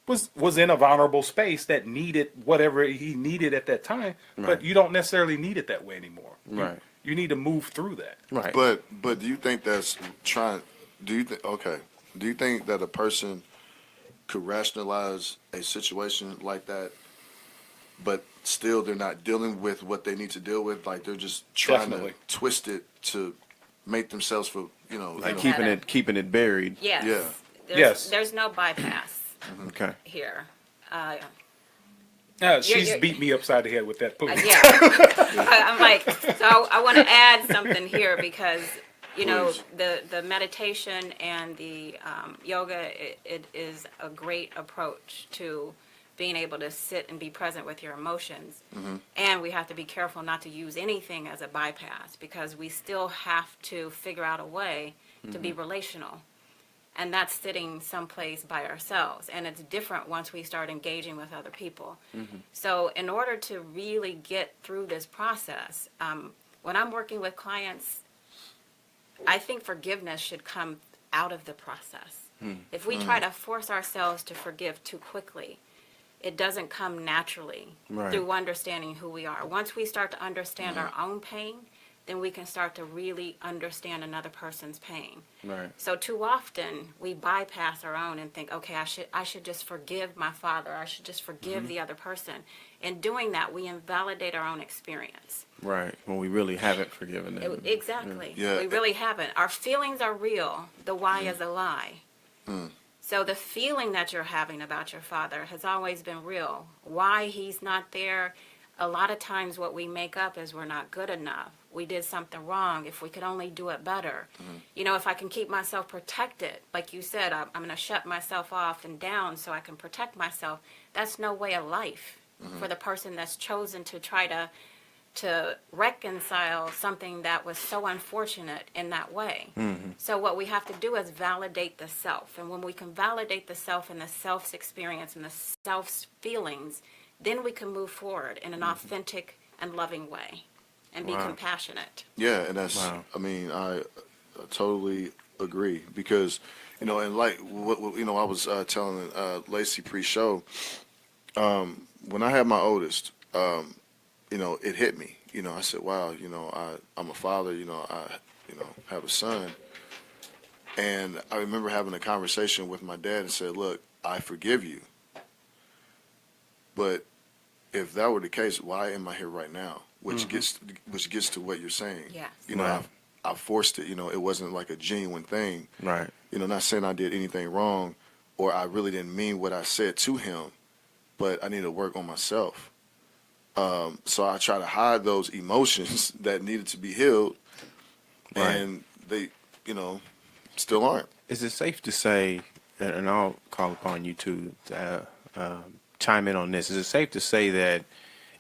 was in a vulnerable space that needed whatever he needed at that time, but you don't necessarily need it that way anymore. You need to move through that. But do you think that's do you think that a person could rationalize a situation like that, but still they're not dealing with what they need to deal with? Like, they're just trying to twist it to make themselves feel, like keeping it buried. Yes. Yeah. There's no bypass here. She's beat me upside the head with that poop. I'm like, so I want to add something here, because the meditation and the yoga, it is a great approach to being able to sit and be present with your emotions. And we have to be careful not to use anything as a bypass, because we still have to figure out a way to be relational. And that's sitting someplace by ourselves. And it's different once we start engaging with other people. So in order to really get through this process, when I'm working with clients, I think forgiveness should come out of the process. If we try to force ourselves to forgive too quickly, it doesn't come naturally through understanding who we are. Once we start to understand our own pain, then we can start to really understand another person's pain. So too often we bypass our own and think, okay, I should just forgive my father. I should just forgive the other person. In doing that, we invalidate our own experience. When we really haven't forgiven them. Exactly. We really haven't. Our feelings are real. The why is a lie. So the feeling that you're having about your father has always been real. Why he's not there, a lot of times what we make up is we're not good enough. We did something wrong. If we could only do it better. If I can keep myself protected, like you said, I'm going to shut myself off and down so I can protect myself. That's no way of life for the person that's chosen to try to reconcile something that was so unfortunate in that way. So what we have to do is validate the self. And when we can validate the self and the self's experience and the self's feelings, then we can move forward in an authentic and loving way and be compassionate. Yeah, and that's, I mean, I totally agree, because, and like what I was telling Lacey pre-show, when I had my oldest, it hit me. I said, wow, I'm a father, I have a son. And I remember having a conversation with my dad and said, look, I forgive you. But if that were the case, why am I here right now? Which gets to what you're saying. I forced it, it wasn't like a genuine thing. Not saying I did anything wrong, or I really didn't mean what I said to him, but I need to work on myself. So I try to hide those emotions that needed to be healed, and they, still aren't. Is it safe to say, and I'll call upon you to chime in on this, is it safe to say that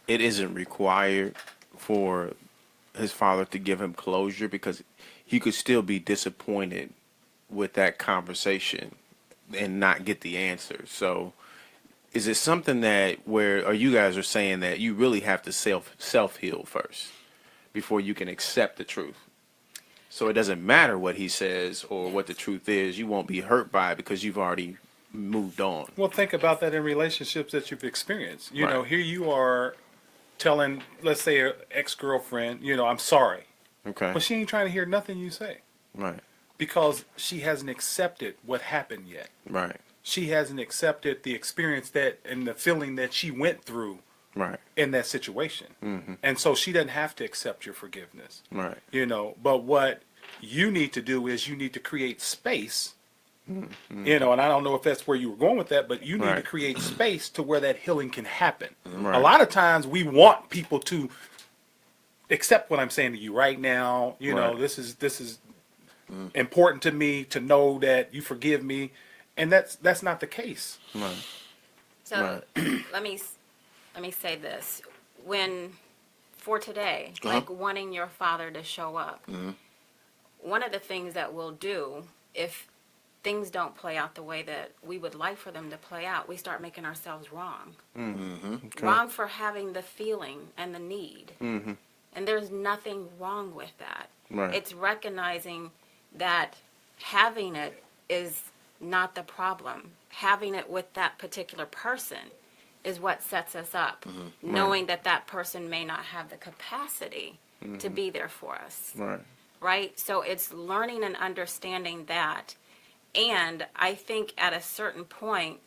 it isn't required for his father to give him closure, because he could still be disappointed with that conversation and not get the answer? So is it something or you guys are saying that you really have to self-heal first before you can accept the truth? So it doesn't matter what he says or what the truth is, you won't be hurt by it because you've already moved on. Well, think about that in relationships that you've experienced. Here you are telling, let's say, an ex-girlfriend, I'm sorry. Okay. But she ain't trying to hear nothing you say. Right. Because she hasn't accepted what happened yet. Right. she hasn't accepted the experience that and the feeling that she went through Right. in that situation. And so she doesn't have to accept your forgiveness. Right. But what you need to do is you need to create space, and I don't know if that's where you were going with that, but you need to Right. create space to where that healing can happen. Right. A lot of times we want people to accept what I'm saying to you right now. Right. This is important to me to know that you forgive me, and that's not the case. Right. So let me say this: for today, like wanting your father to show up, one of the things that we'll do if things don't play out the way that we would like for them to play out, we start making ourselves wrong. Okay. Wrong for having the feeling and the need. Mm-hmm. And there's nothing wrong with that. Right. It's recognizing that having it is not the problem. Having it with that particular person is what sets us up. Knowing that that person may not have the capacity to be there for us. Right. Right? So it's learning and understanding that. And I think at a certain point,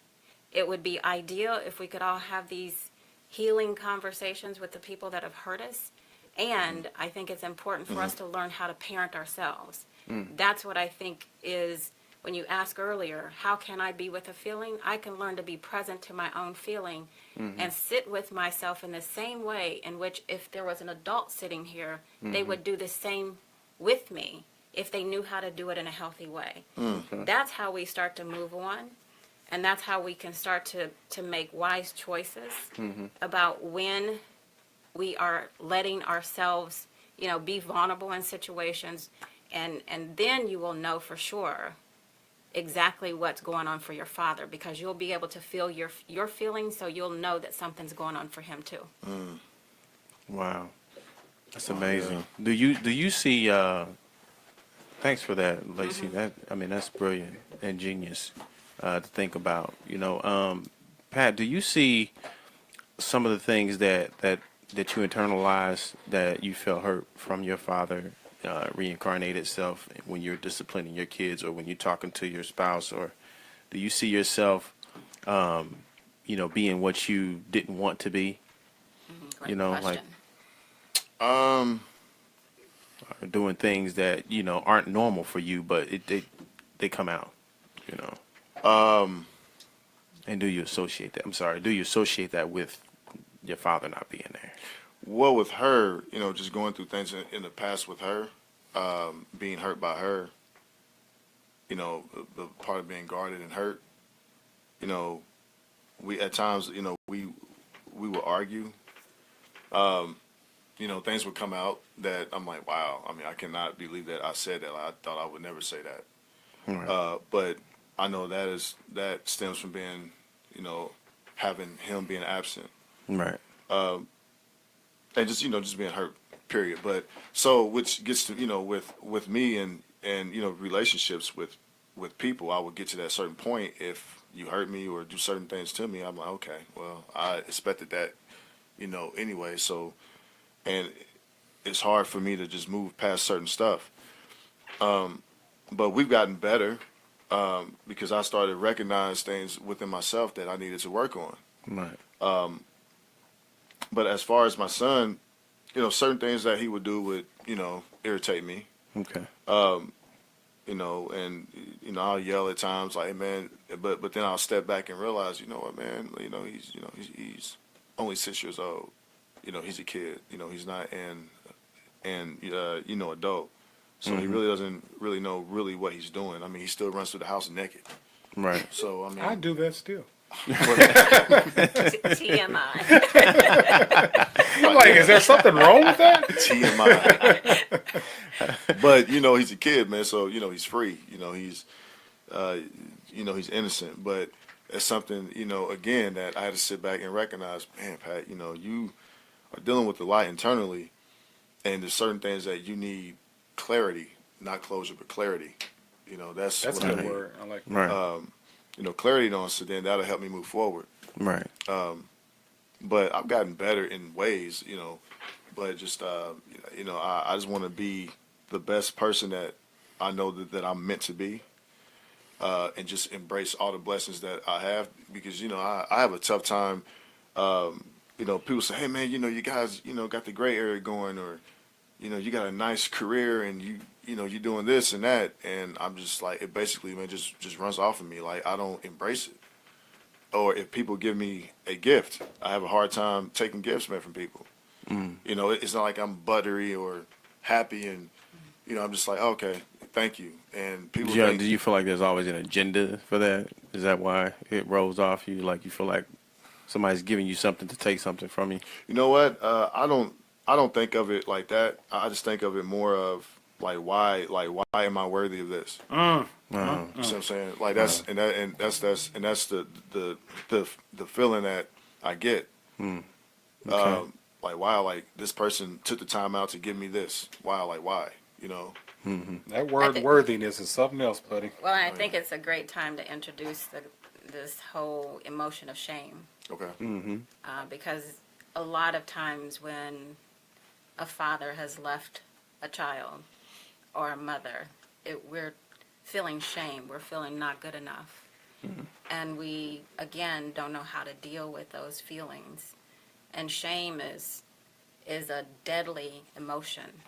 it would be ideal if we could all have these healing conversations with the people that have hurt us. And I think it's important for us to learn how to parent ourselves. That's what I think is, when you asked earlier, how can I be with a feeling? I can learn to be present to my own feeling and sit with myself in the same way in which if there was an adult sitting here, they would do the same with me if they knew how to do it in a healthy way. That's how we start to move on. And that's how we can start to make wise choices about when we are letting ourselves, be vulnerable in situations. And then you will know for sure exactly what's going on for your father, because you'll be able to feel your feelings, so you'll know that something's going on for him too. Wow. That's amazing. Do you see thanks for that, Lacey. That's brilliant and genius to think about. Pat, do you see some of the things that you internalize that you felt hurt from your father reincarnate itself when you're disciplining your kids or when you're talking to your spouse? Or do you see yourself being what you didn't want to be? Great question. Or doing things that aren't normal for you, but they come out, and do you associate that? I'm sorry, do you associate that with your father not being there? Well, with her, just going through things in the past with her, being hurt by her, the part of being guarded and hurt, we at times, we would argue. Things would come out that I'm like, wow, I cannot believe that I said that. I thought I would never say that. Right. But I know that stems from being, having him being absent. Right. And just being hurt, period. But so, which gets to, with me and relationships with people, I would get to that certain point. If you hurt me or do certain things to me, I'm like, okay, well, I expected that, anyway. So, and it's hard for me to just move past certain stuff. But we've gotten better because I started to recognize things within myself that I needed to work on. Right. But as far as my son, certain things that he would do would, irritate me. Okay. And I'll yell at times like, hey, man, but then I'll step back and realize, you know what, man, he's only 6 years old. He's a kid. He's not an adult. So he really doesn't really know what he's doing. He still runs through the house naked. Right. So I do that still. TMI. I'm like, is there something wrong with that? TMI. But he's a kid, man. So he's free. He's innocent. But it's something again that I had to sit back and recognize. Man, Pat, you are dealing with a lot internally, and there's certain things that you need clarity, not closure, but clarity. That's a what good I need. word. I like that. Right. Clarity on, so then that'll help me move forward. Right. But I've gotten better in ways, but just, I just want to be the best person that I know that I'm meant to be. and just embrace all the blessings that I have, because I have a tough time. People say, "Hey man, you guys, got the gray area going, or you got a nice career, and you're doing this and that," and I'm just like, it basically, man, just runs off of me. Like, I don't embrace it. Or if people give me a gift, I have a hard time taking gifts, man, from people. It's not like I'm buttery or happy, and I'm just like, okay, thank you. And people think, Do you feel like there's always an agenda for that? Is that why it rolls off you? Like you feel like somebody's giving you something to take something from you? you know what? I don't think of it like that. I just think of it more of like, why am I worthy of this? You know what I'm saying? Like, that's the feeling that I get. Okay. Like, why, like, this person took the time out to give me this? Why? That word worthiness is something else, buddy. Well, I think it's a great time to introduce this whole emotion of shame. Okay. Because a lot of times when a father has left a child or a mother, we're feeling shame. We're feeling not good enough. And we, again, don't know how to deal with those feelings. And shame is a deadly emotion.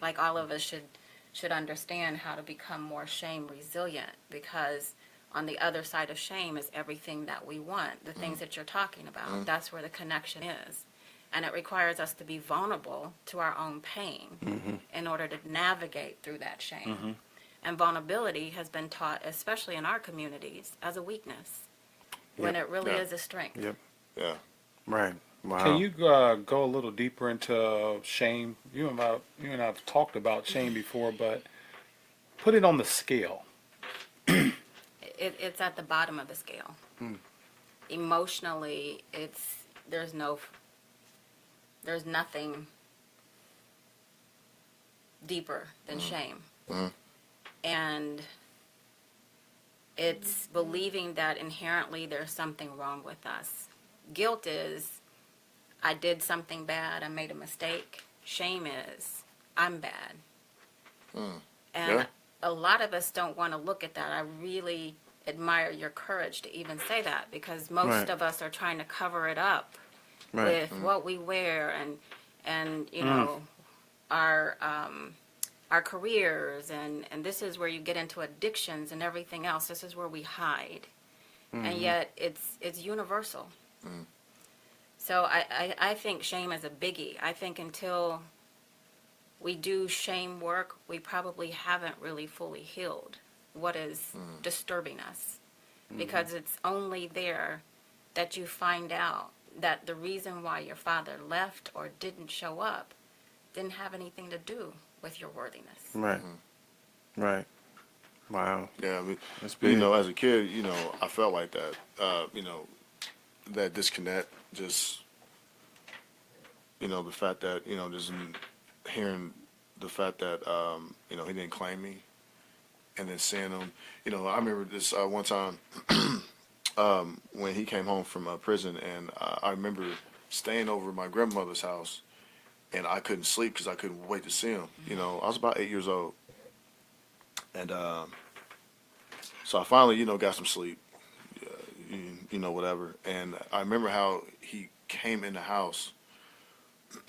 Like, all of us should understand how to become more shame resilient, because on the other side of shame is everything that we want, the things that you're talking about. That's where the connection is. And it requires us to be vulnerable to our own pain in order to navigate through that shame. And vulnerability has been taught, especially in our communities, as a weakness, when it really is a strength. Yep. Yeah. Right. Wow. Can you go a little deeper into shame? You and I have talked about shame before, but put it on the scale. It's at the bottom of the scale. Emotionally, there's nothing deeper than shame. And it's believing that inherently there's something wrong with us. Guilt is, I did something bad, I made a mistake. Shame is, I'm bad. And a lot of us don't want to look at that. I really admire your courage to even say that, because most of us are trying to cover it up with what we wear and our careers, and this is where you get into addictions and everything else. This is where we hide. And yet it's universal. So I think shame is a biggie. I think until we do shame work, we probably haven't really fully healed what is disturbing us. Because it's only there that you find out that the reason why your father left or didn't show up didn't have anything to do with your worthiness. Right. Right. Wow. Yeah. I mean, That's big. as a kid, I felt like that. That disconnect, just, the fact that, just hearing the fact that, he didn't claim me, and then seeing him, I remember this one time when he came home from prison, and I remember staying over at my grandmother's house, and I couldn't sleep because I couldn't wait to see him. I was about 8 years old, and so I finally, got some sleep, whatever. And I remember how he came in the house,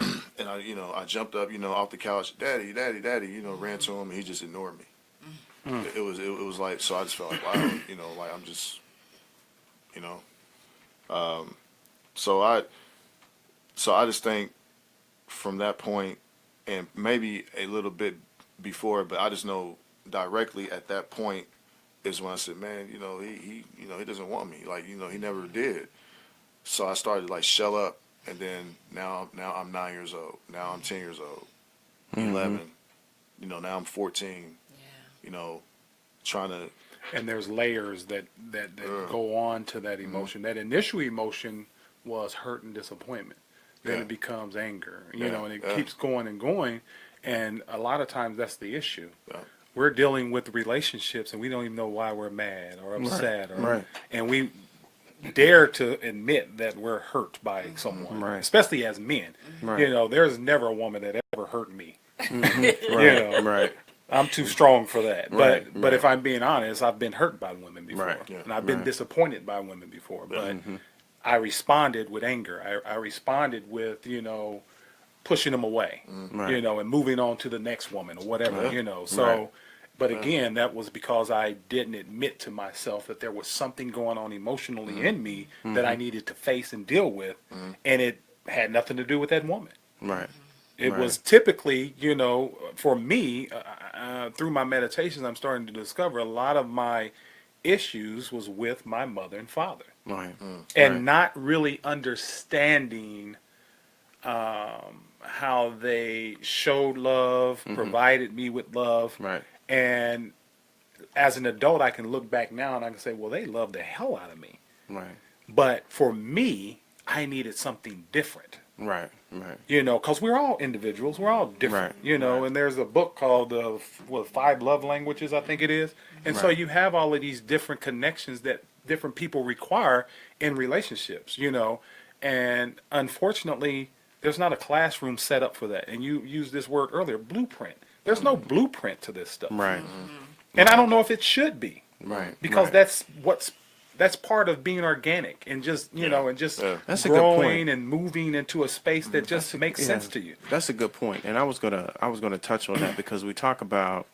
and I jumped up, off the couch, "Daddy, Daddy, Daddy," ran to him, and he just ignored me. It was like, so I just felt like, wow, like I'm just, so I just think from that point, and maybe a little bit before, but I just know directly at that point is when I said, man, he doesn't want me. Like, he never did. So I started to, like, shell up, and then now I'm 9 years old. Now I'm 10 years old. 11. Now I'm 14. Trying to. And there's layers that go on to that emotion. That initial emotion was hurt and disappointment. Then it becomes anger, and it keeps going and going. And a lot of times that's the issue. Yeah. We're dealing with relationships, and we don't even know why we're mad or upset, and we dare to admit that we're hurt by someone, especially as men. There's never a woman that ever hurt me. Right. I'm too strong for that. Right, But if right. I'm being honest, I've been hurt by women before, Right, yeah, and I've been right. disappointed by women before. But I responded with anger. I responded with pushing them away, Right. and moving on to the next woman or whatever, Yeah. So, Right. but again, that was because I didn't admit to myself that there was something going on emotionally in me that I needed to face and deal with, and it had nothing to do with that woman. Right. It Right. was typically, for me, through my meditations, I'm starting to discover a lot of my issues was with my mother and father, Right. and Right. not really understanding how they showed love, provided me with love, Right. and as an adult, I can look back now and I can say, well, they loved the hell out of me. Right. But for me, I needed something different. Right. Right. Because we're all individuals, we're all different, Right, and there's a book called Five Love Languages, I think it is. And so Right. you have all of these different connections that different people require in relationships, and unfortunately, there's not a classroom set up for that. And you used this word earlier, blueprint. There's no blueprint to this stuff. Right. And I don't know if it should be, Right. because Right. that's part of being organic and just and just Yeah. That's a good point. growing and moving into a space that just makes sense to you. That's a good point, and I was gonna touch on that because we talk about,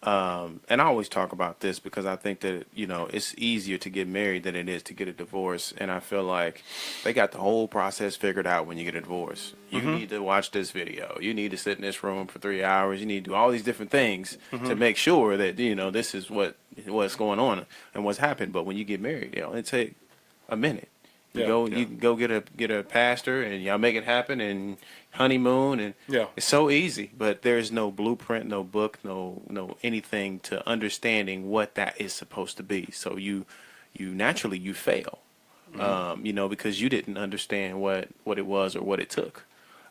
and I always talk about this because I think that it's easier to get married than it is to get a divorce, and I feel like they got the whole process figured out when you get a divorce. You need to watch this video. You need to sit in this room for 3 hours. You need to do all these different things to make sure that this is what's going on and what's happened. But when you get married, it take a minute. You Yeah. go, Yeah. you can go get a pastor, and y'all make it happen, and honeymoon, and Yeah. it's so easy. But there's no blueprint, no book, no anything to understanding what that is supposed to be. So you naturally you fail, because you didn't understand what it was or what it took.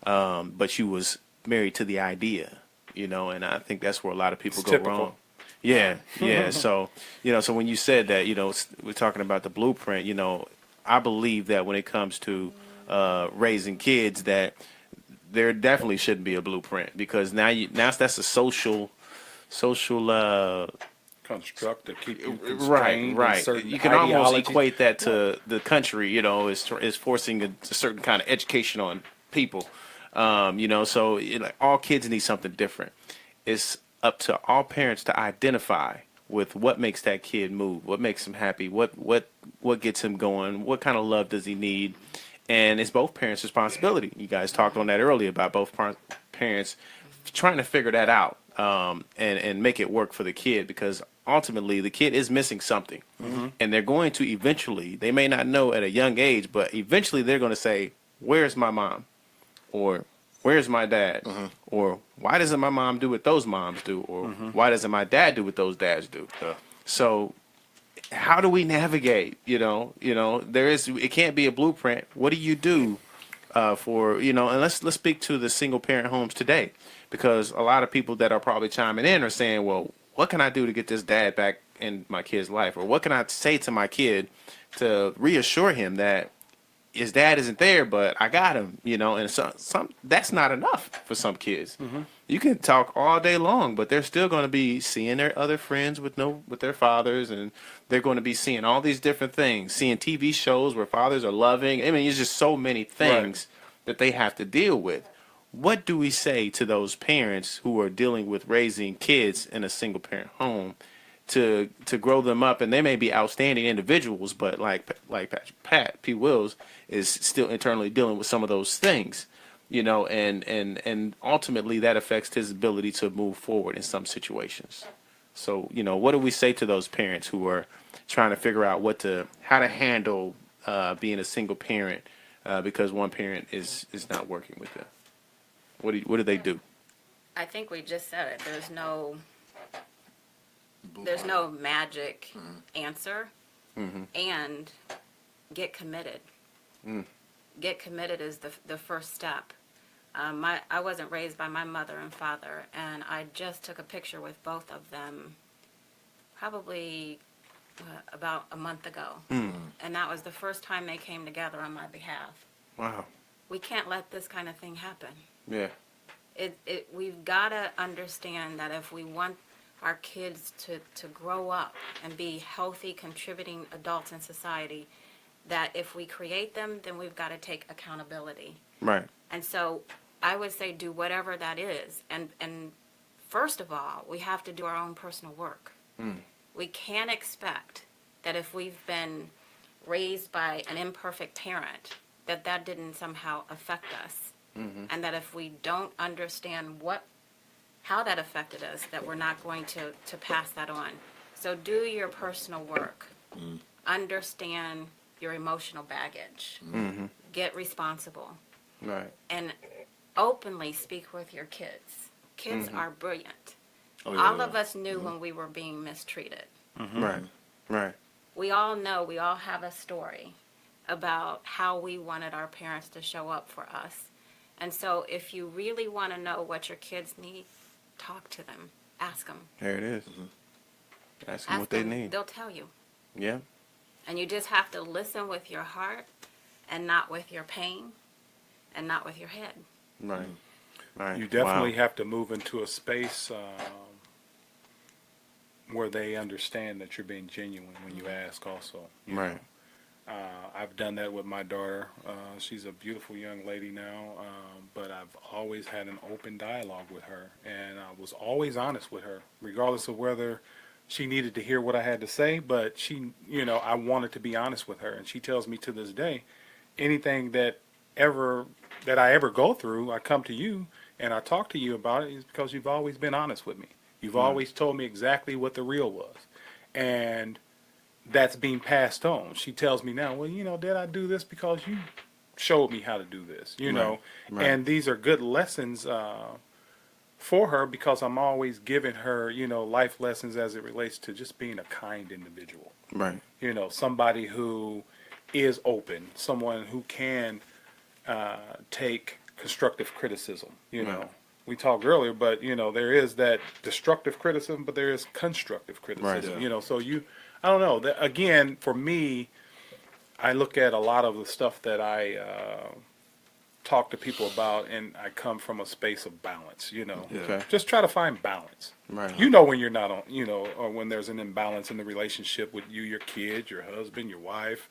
But you was married to the idea, and I think that's where a lot of people It's go typical. wrong. Yeah, yeah. So so when you said that, we're talking about the blueprint. I believe that when it comes to raising kids, that there definitely shouldn't be a blueprint, because now that's a social Construct to keep you right, constrained in right. certain You can almost ideologies. equate that to the country. Is forcing a certain kind of education on people. So all kids need something different. It's up to all parents to identify with what makes that kid move, what makes him happy, what gets him going, what kind of love does he need, and it's both parents' responsibility. You guys talked on that earlier about both parents trying to figure that out, and make it work for the kid, because ultimately the kid is missing something, and they're going to eventually. They may not know at a young age, but eventually they're going to say, "Where's my mom?" or "Where's my dad?" or "Why doesn't my mom do what those moms do?" or "Why doesn't my dad do what those dads do?" Yeah. So how do we navigate? It can't be a blueprint. What do you do for and let's speak to the single parent homes today, because a lot of people that are probably chiming in are saying, well, what can I do to get this dad back in my kid's life, or what can I say to my kid to reassure him that his dad isn't there, but I got him, and some that's not enough for some kids. You can talk all day long, but they're still going to be seeing their other friends with their fathers, and they're going to be seeing all these different things, seeing TV shows where fathers are loving. I mean, it's just so many things that they have to deal with. What do we say to those parents who are dealing with raising kids in a single parent home to grow them up? And they may be outstanding individuals, but like Pat P. Wills is still internally dealing with some of those things, and ultimately that affects his ability to move forward in some situations. So, what do we say to those parents who are trying to figure out how to handle being a single parent because one parent is not working with them? What do they do? I think we just said it. There's no magic answer, and get committed. Get committed is the first step. I wasn't raised by my mother and father, and I just took a picture with both of them probably about a month ago, and that was the first time they came together on my behalf. Wow. We can't let this kind of thing happen. Yeah. We've got to understand that if we want our kids to grow up and be healthy, contributing adults in society, that if we create them, then we've got to take accountability. Right. And so I would say do whatever that is. And first of all, we have to do our own personal work. We can't expect that if we've been raised by an imperfect parent, that didn't somehow affect us. And that if we don't understand how that affected us, that we're not going to pass that on. So do your personal work. Understand your emotional baggage. Get responsible. Right. And openly speak with your kids. Kids are brilliant. Oh, yeah, All yeah. of us knew when we were being mistreated. Right. Right. We all know, we all have a story about how we wanted our parents to show up for us. And so if you really want to know what your kids need, talk to them. Ask them. There it is. Ask them what they need. They'll tell you. Yeah. And you just have to listen with your heart and not with your pain and not with your head. Right. Right. You definitely Wow. have to move into a space where they understand that you're being genuine when you ask also. You know? Right. I've done that with my daughter. She's a beautiful young lady now, but I've always had an open dialogue with her, and I was always honest with her, regardless of whether she needed to hear what I had to say. But she, I wanted to be honest with her, and she tells me to this day, anything that I ever go through, I come to you and I talk to you about it, is because you've always been honest with me. You've always told me exactly what the real was, and that's being passed on. She tells me now, well, Dad, I do this because you showed me how to do this, know. Right. And these are good lessons for her, because I'm always giving her, life lessons as it relates to just being a kind individual. Right. Somebody who is open, someone who can take constructive criticism, Right. We talked earlier, but there is that destructive criticism, but there is constructive criticism. Right. Yeah. So I don't know. Again, for me, I look at a lot of the stuff that I talk to people about, and I come from a space of balance. Okay. Just try to find balance. Right. When you're not on, or when there's an imbalance in the relationship with you, your kids, your husband, your wife,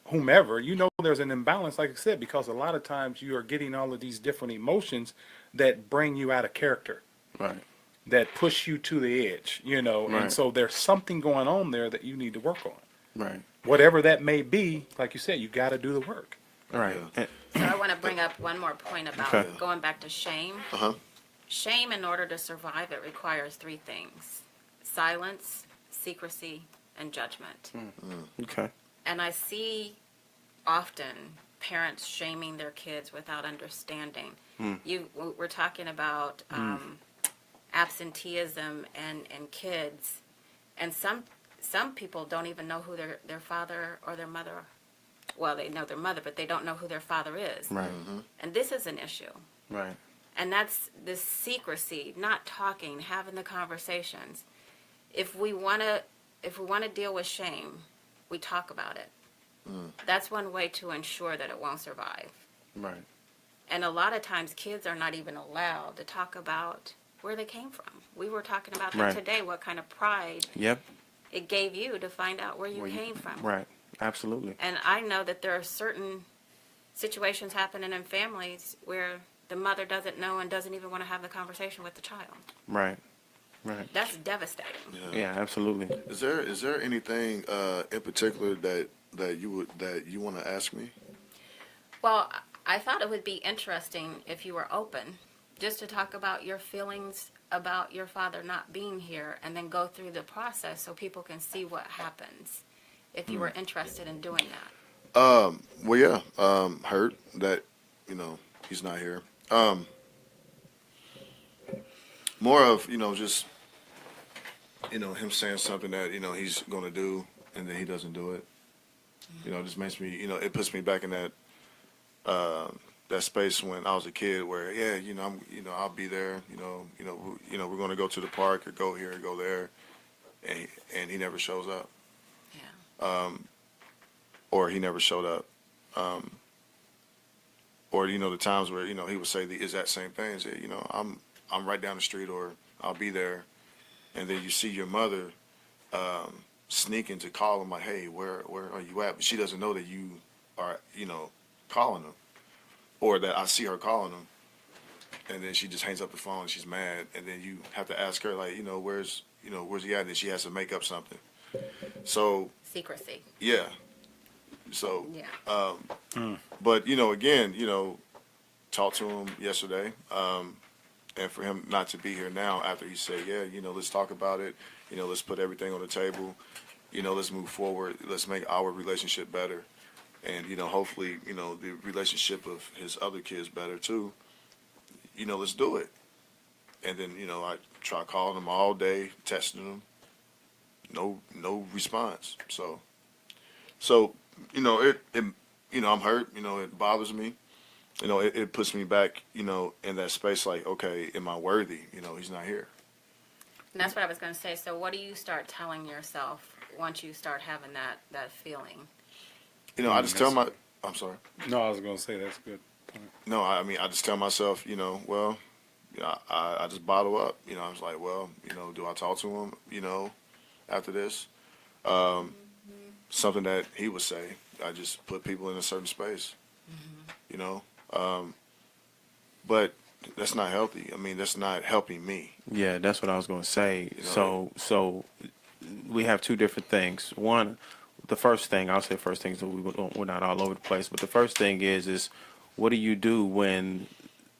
whomever, there's an imbalance, like I said, because a lot of times you are getting all of these different emotions that bring you out of character, Right. that push you to the edge, and Right. so there's something going on there that you need to work on. Right. Whatever that may be, like you said, you got to do the work. Right. Yeah. So I want to bring up one more point about Okay. going back to shame. Shame, in order to survive it, requires three things: silence, secrecy, and judgment. Okay. And I see often parents shaming their kids without understanding. We're talking about absenteeism and kids, and some people don't even know who their father or their mother. Well, they know their mother, but they don't know who their father is. Right. And this is an issue. Right. And that's this secrecy, not talking, having the conversations. If we want to deal with shame, we talk about it. That's one way to ensure that it won't survive. Right. And a lot of times kids are not even allowed to talk about where they came from. We were talking about that Right. today, what kind of pride Yep. it gave you to find out where you came from. Right. Absolutely. And I know that there are certain situations happening in families where the mother doesn't know and doesn't even want to have the conversation with the child. Right. Right. That's devastating. Yeah. Absolutely. Is there anything in particular that you want to ask me? Well, I thought it would be interesting if you were open just to talk about your feelings about your father not being here, and then go through the process so people can see what happens, if you were interested in doing that. Well, yeah. Hurt that he's not here. More of just him saying something that he's going to do, and then he doesn't do it. It just makes me it puts me back in that that space when I was a kid, where I'll be there. We're going to go to the park or go here or go there, and he never shows up. Yeah. Or he never showed up. or the times where he would say the exact same things. Say, I'm right down the street, or I'll be there, and then you see your mother sneaking to call him like, hey, where are you at? But she doesn't know that you are calling him, or that I see her calling him, and then she just hangs up the phone and she's mad, and then you have to ask her like, where's he at? And then she has to make up something. So Secrecy. yeah. So Yeah. but again, talked to him yesterday, and for him not to be here now after he said, yeah, let's talk about it, let's put everything on the table, let's move forward, let's make our relationship better, and hopefully the relationship of his other kids better too. Let's do it. And then I try calling him all day, texting him, no response. So I'm hurt. It bothers me. It puts me back, in that space like, okay, am I worthy? He's not here. And that's what I was going to say. So what do you start telling yourself once you start having that feeling? I just tell I'm sorry. No, I was going to say that's good. No, I mean, I just tell myself, well, I just bottle up. I was like, well, do I talk to him, after this? Something that he would say. I just put people in a certain space, but that's not healthy. I mean, that's not helping me. Yeah, that's what I was going to say. So we have two different things. One, the first thing, I'll say first thing, so we're not all over the place, but the first thing is what do you do when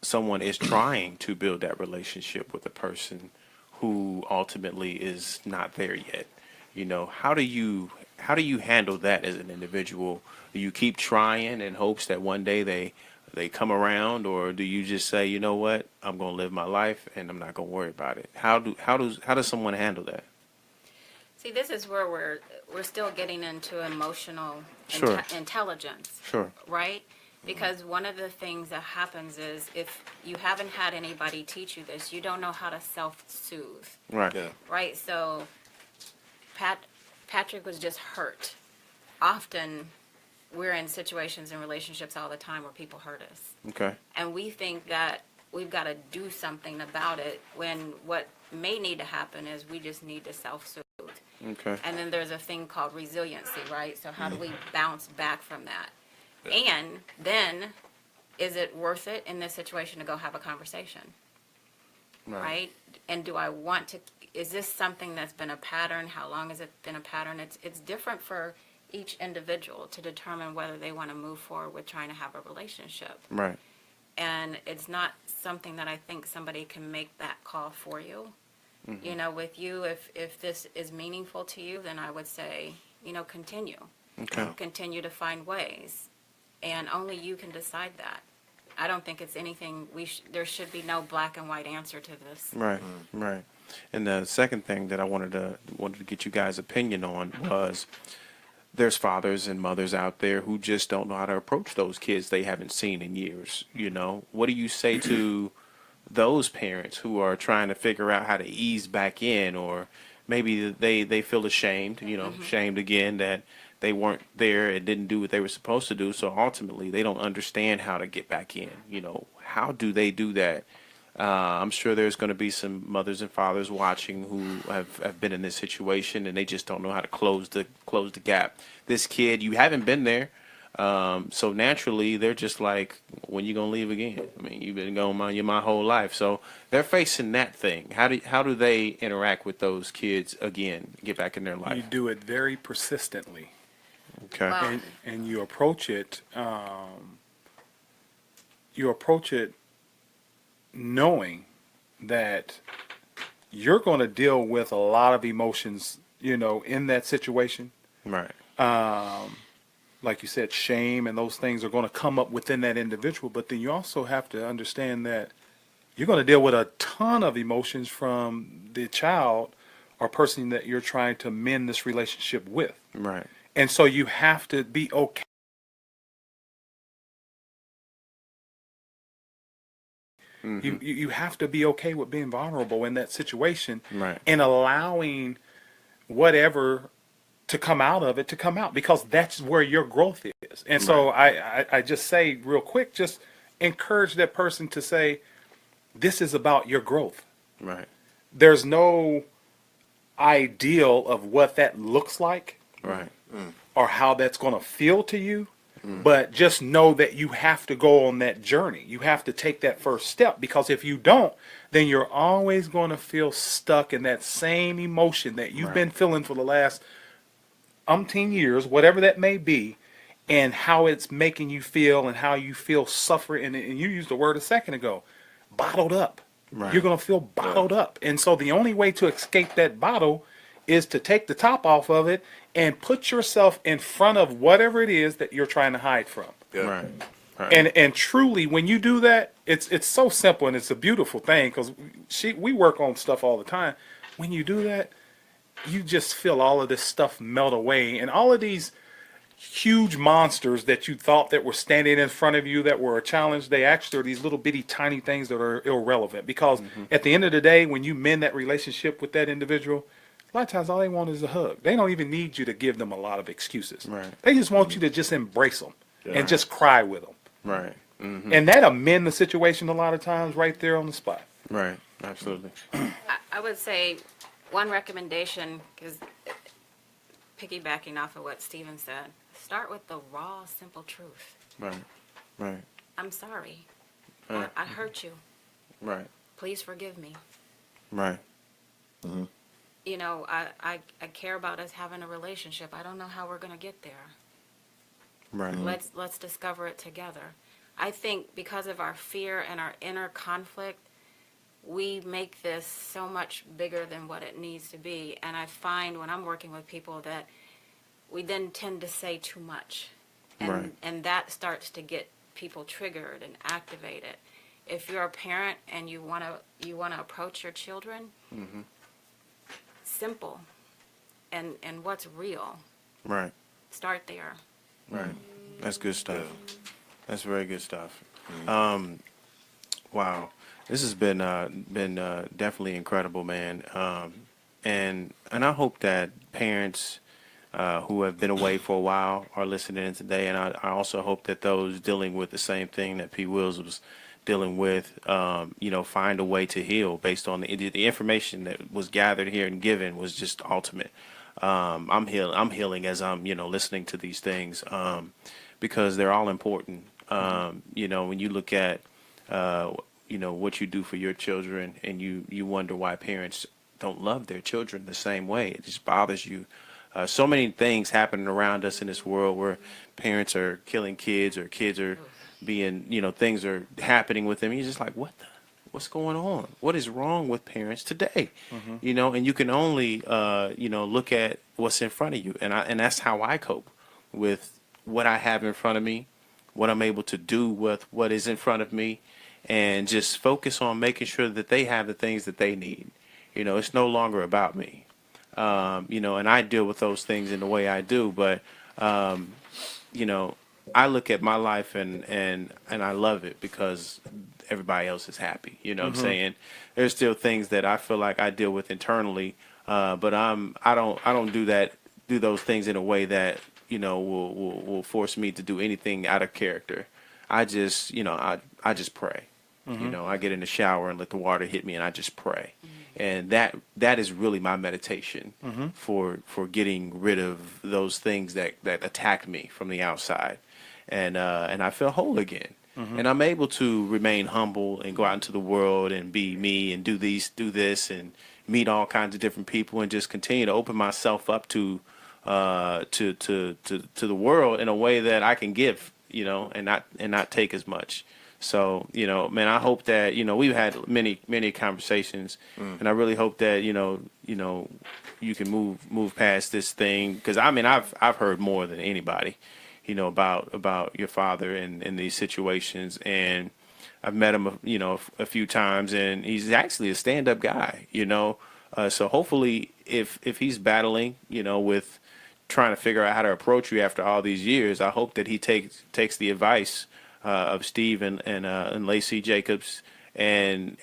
someone is trying to build that relationship with a person who ultimately is not there yet? How do you handle that as an individual? Do you keep trying in hopes that one day they come around, or do you just say, you know what, I'm going to live my life and I'm not going to worry about it? How does someone handle that? See, this is where we're still getting into emotional Sure. Intelligence. Sure. Right? Because one of the things that happens is if you haven't had anybody teach you this, you don't know how to self-soothe. Right. Yeah. Right? So Patrick was just hurt. Often we're in situations and relationships all the time where people hurt us. Okay. And we think that we've got to do something about it when what may need to happen is we just need to self-soothe. Okay. And then there's a thing called resiliency, right? So how do we bounce back from that? And then, is it worth it in this situation to go have a conversation? Right? And do I want to, is this something that's been a pattern? How long has it been a pattern? It's different for each individual to determine whether they want to move forward with trying to have a relationship. Right. And it's not something that I think somebody can make that call for you. Mm-hmm. With you, if this is meaningful to you, then I would say, continue. Okay. Continue to find ways. And only you can decide that. I don't think it's anything, there should be no black and white answer to this. Right. Right. And the second thing that I wanted to get you guys' opinion on was there's fathers and mothers out there who just don't know how to approach those kids they haven't seen in years. What do you say to those parents who are trying to figure out how to ease back in, or maybe they feel ashamed, shamed again that they weren't there and didn't do what they were supposed to do, so ultimately they don't understand how to get back in. How do they do that? I'm sure there's going to be some mothers and fathers watching who have been in this situation and they just don't know how to close the gap. This kid, you haven't been there, so naturally they're just like, when you gonna leave again? I mean, you've been going my whole life, so they're facing that thing. How do they interact with those kids again, get back in their life? You do it very persistently. Okay. Wow. And you approach it. You approach it knowing that you're going to deal with a lot of emotions, in that situation. Right. Like you said, shame and those things are going to come up within that individual. But then you also have to understand that you're going to deal with a ton of emotions from the child or person that you're trying to mend this relationship with. Right. And so you have to be okay. Mm-hmm. You have to be okay with being vulnerable in that situation, Right. and allowing whatever to come out of it to come out, because that's where your growth is. And so I just say real quick, just encourage that person to say, this is about your growth. Right. There's no ideal of what that looks like Right. or how that's going to feel to you. But just know that you have to go on that journey. You have to take that first step, because if you don't, then you're always going to feel stuck in that same emotion that you've been feeling for the last umpteen years, whatever that may be, and how it's making you feel and how you feel suffering. And you used the word a second ago, bottled up. Right. You're going to feel bottled up. And so the only way to escape that bottle is to take the top off of it and put yourself in front of whatever it is that you're trying to hide from. Yeah. Right. Right. And truly, when you do that, it's so simple and it's a beautiful thing, because we work on stuff all the time. When you do that, you just feel all of this stuff melt away, and all of these huge monsters that you thought that were standing in front of you that were a challenge, they actually are these little bitty tiny things that are irrelevant. Because at the end of the day, when you mend that relationship with that individual, a lot of times all they want is a hug. They don't even need you to give them a lot of excuses. Right. They just want you to just embrace them and just cry with them. Right. And that'll mend the situation a lot of times right there on the spot. Right. Absolutely. I would say one recommendation, because piggybacking off of what Stephen said, start with the raw, simple truth. Right. Right. I'm sorry. Right. I hurt you. Right. Please forgive me. Right. You know, I care about us having a relationship. I don't know how we're going to get there. Right. Let's discover it together. I think because of our fear and our inner conflict, we make this so much bigger than what it needs to be. And I find when I'm working with people that we then tend to say too much. And that starts to get people triggered and activated. If you're a parent and you want to approach your children, simple and what's real. Right. Start there. Right. That's good stuff. That's very good stuff. Wow. This has been definitely incredible, man. And I hope that parents who have been away for a while are listening in today, and I also hope that those dealing with the same thing that P. Wills was dealing with, find a way to heal based on the information that was gathered here and given was just ultimate. I'm healing as I'm listening to these things because they're all important. When you look at what you do for your children, and you wonder why parents don't love their children the same way. It just bothers you. So many things happening around us in this world where parents are killing kids, or kids are being, things are happening with them. You're just like, what's going on? What is wrong with parents today? And you can only, look at what's in front of you. And that's how I cope with what I have in front of me, what I'm able to do with what is in front of me, and just focus on making sure that they have the things that they need. It's no longer about me. And I deal with those things in the way I do, but, I look at my life and I love it because everybody else is happy. You know what I'm saying? There's still things that I feel like I deal with internally, but I don't do those things in a way that, will force me to do anything out of character. I just, I just pray. I get in the shower and let the water hit me, and I just pray. And that is really my meditation for getting rid of those things that attack me from the outside, and I feel whole again, and I'm able to remain humble and go out into the world and be me and do this and meet all kinds of different people and just continue to open myself up to the world in a way that I can give, and not take as much. So, man, I hope that, we've had many conversations, and I really hope that, you can move past this thing. Because I've heard more than anybody, about your father in these situations, and I've met him, a few times, and he's actually a stand-up guy, so hopefully if he's battling, with trying to figure out how to approach you after all these years, I hope that he takes the advice of Steve and Lacey Jacobs, and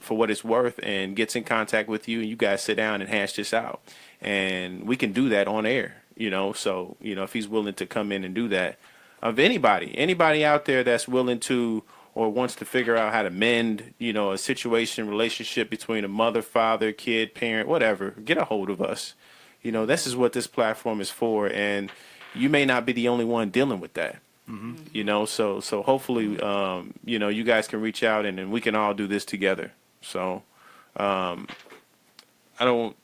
for what it's worth, and gets in contact with you, and you guys sit down and hash this out, and we can do that on air. So if he's willing to come in and do that, of anybody out there that's willing to, or wants to figure out how to mend, a situation, relationship between a mother, father, kid, parent, whatever, get a hold of us. This is what this platform is for, and you may not be the only one dealing with that. So hopefully, you guys can reach out and we can all do this together. So, we're on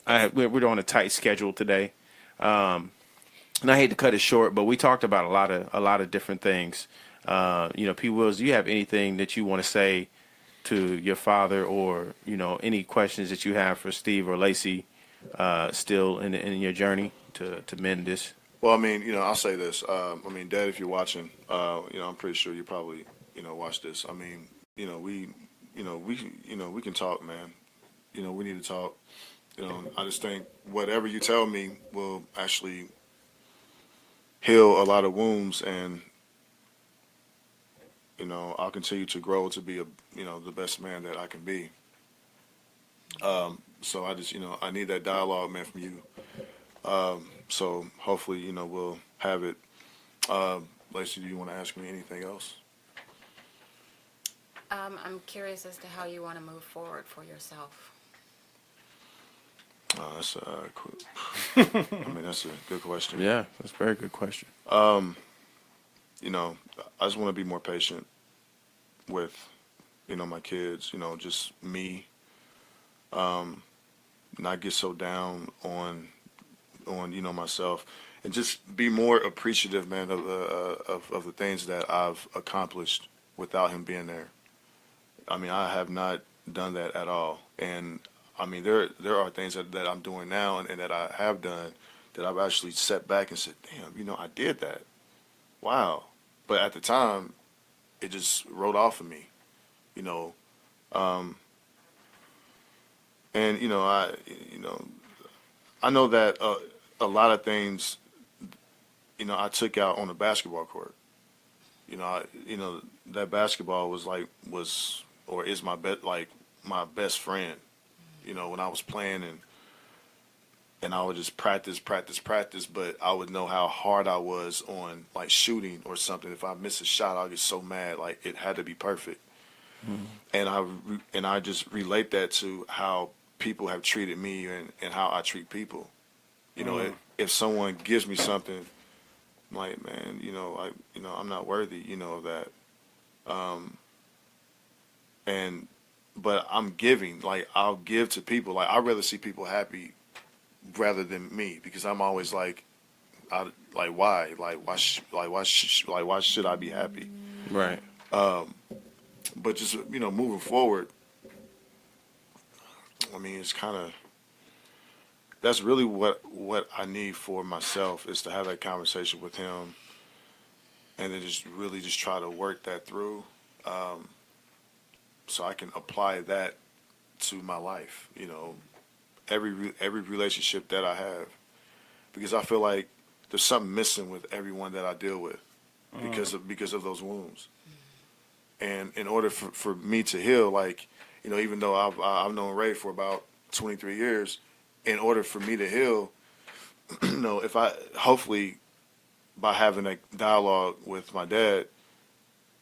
a tight schedule today. And I hate to cut it short, but we talked about a lot of different things. P. Wills, do you have anything that you want to say to your father, or any questions that you have for Steve or Lacey, still in your journey to mend this? Well, I mean, I'll say this. Dad, if you're watching, I'm pretty sure you probably, watch this. I mean, we can talk, man. We need to talk. I just think whatever you tell me will actually heal a lot of wounds, and I'll continue to grow to be the best man that I can be. So I just I need that dialogue, man, from you. So hopefully we'll have it. Lacey, do you want to ask me anything else? I'm curious as to how you want to move forward for yourself. That's that's a good question. Yeah, that's a very good question. I just want to be more patient with, my kids, just me. Not get so down on myself, and just be more appreciative, man, of the things that I've accomplished without him being there. I mean, I have not done that at all. And I mean, there are things that I'm doing now and that I have done that I've actually sat back and said, damn, I did that. Wow. But at the time, it just wrote off of me, and I know that a lot of things, I took out on the basketball court. That basketball was or is my my best friend. When I was playing, and I would just practice, but I would know how hard I was on like shooting or something. If I miss a shot, I'll get so mad, like it had to be perfect. Mm-hmm. And I just relate that to how people have treated me and how I treat people. If someone gives me something, I'm like, man, I'm not worthy, of that. But I'm giving, like I'll give to people. Like I'd rather see people happy rather than me, because I'm always like, why should I be happy? Right. But just moving forward, I mean, it's kind of, that's really what I need for myself, is to have that conversation with him, and then just really just try to work that through, so I can apply that to my life. Every relationship that I have, because I feel like there's something missing with everyone that I deal with because of those wounds. And in order for me to heal, like, even though I've known Ray for about 23 years, in order for me to heal, if I, hopefully by having a dialogue with my dad,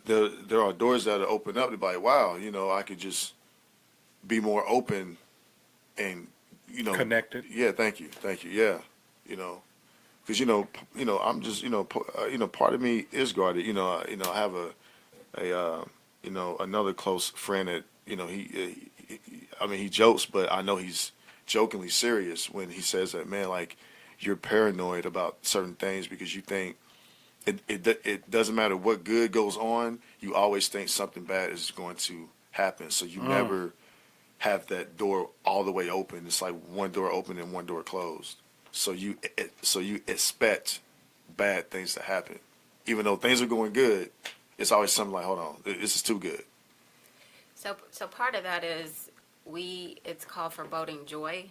there are doors that are opened up to be like, wow, I could just be more open and, Connected. Yeah, thank you. Yeah, because I'm just part of me is guarded. I have another close friend that he jokes, but I know he's jokingly serious when he says that, man, like, you're paranoid about certain things because you think it doesn't matter what good goes on, you always think something bad is going to happen, so you never have that door all the way open. It's like one door open and one door closed. So you expect bad things to happen, even though things are going good. It's always something like, hold on, this is too good. So part of that is it's called foreboding joy.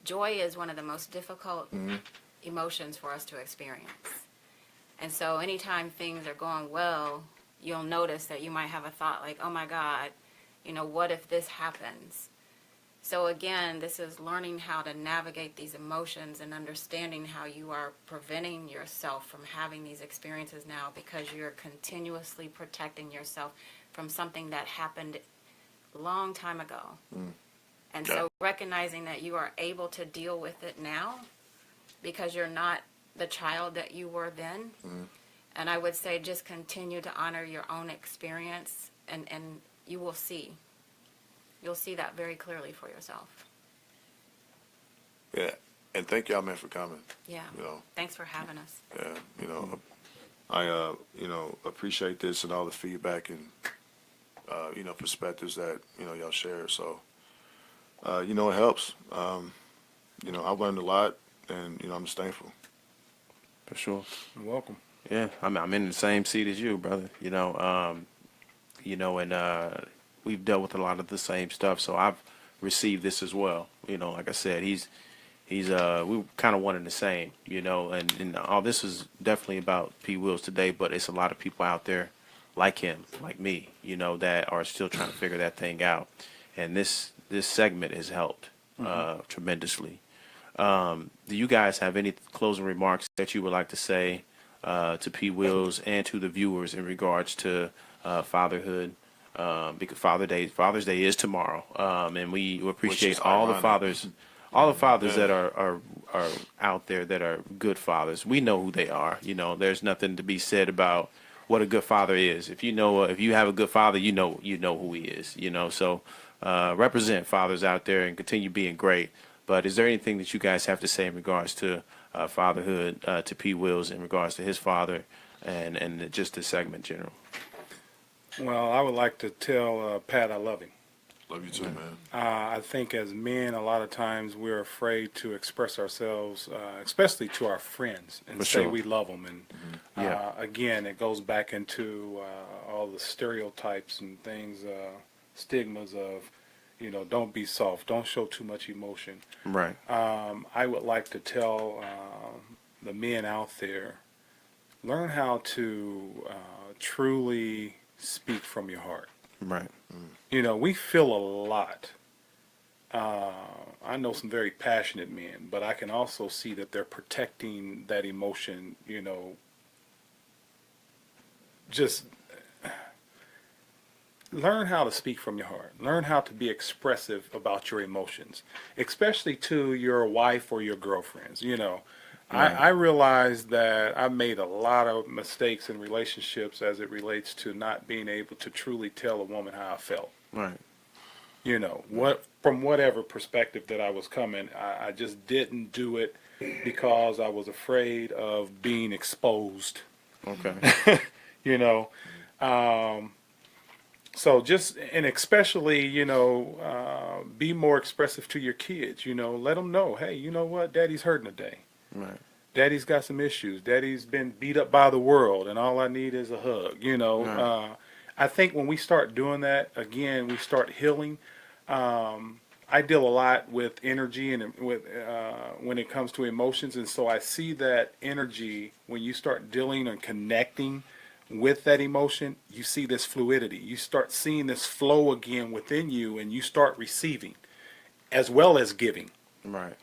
Joy is one of the most difficult emotions for us to experience. And so anytime things are going well, you'll notice that you might have a thought like, oh my God, what if this happens? So again, this is learning how to navigate these emotions and understanding how you are preventing yourself from having these experiences now because you're continuously protecting yourself from something that happened a long time ago. And so recognizing that you are able to deal with it now because you're not the child that you were then. And I would say just continue to honor your own experience and you will see. You'll see that very clearly for yourself. Yeah, and thank y'all, man, for coming. Yeah. You know, Thanks for having us. yeah, I appreciate this and all the feedback and perspectives that y'all share. So it helps. I've learned a lot, and I'm just thankful. For sure. You're welcome. Yeah, I'm in the same seat as you, brother. And we've dealt with a lot of the same stuff, so I've received this as well. Like I said, he's we kind of one and the same. And all this is definitely about P. Wills today, but it's a lot of people out there like him, like me, that are still trying to figure that thing out. And this segment has helped tremendously. Do you guys have any closing remarks that you would like to say to P. Wills and to the viewers in regards to fatherhood? Because Father's Day is tomorrow, and we appreciate all the fathers that are out there that are good fathers. We know who they are. There's nothing to be said about what a good father is. If you have a good father, you know who he is. So represent fathers out there and continue being great. But is there anything that you guys have to say in regards to fatherhood to P. Wills in regards to his father and just this segment in general? Well, I would like to tell Pat I love him. Love you too, man. I think as men, a lot of times we're afraid to express ourselves, especially to our friends, and say we love them. And again, it goes back into all the stereotypes and things, stigmas of, don't be soft, don't show too much emotion. Right. I would like to tell the men out there, learn how to truly speak from your heart. Right. We feel a lot. I know some very passionate men, but I can also see that they're protecting that emotion, just learn how to speak from your heart. Learn how to be expressive about your emotions, especially to your wife or your girlfriends. I realized that I made a lot of mistakes in relationships as it relates to not being able to truly tell a woman how I felt. Right. From whatever perspective that I was coming, I just didn't do it because I was afraid of being exposed. Okay. So just, and especially, be more expressive to your kids, let them know, hey, you know what, daddy's hurting today. Right. Daddy's got some issues. Daddy's been beat up by the world, and all I need is a hug. Right. I think when we start doing that, again, we start healing. I deal a lot with energy and with when it comes to emotions, and so I see that energy when you start dealing and connecting with that emotion. You see this fluidity. You start seeing this flow again within you, and you start receiving as well as giving. Right.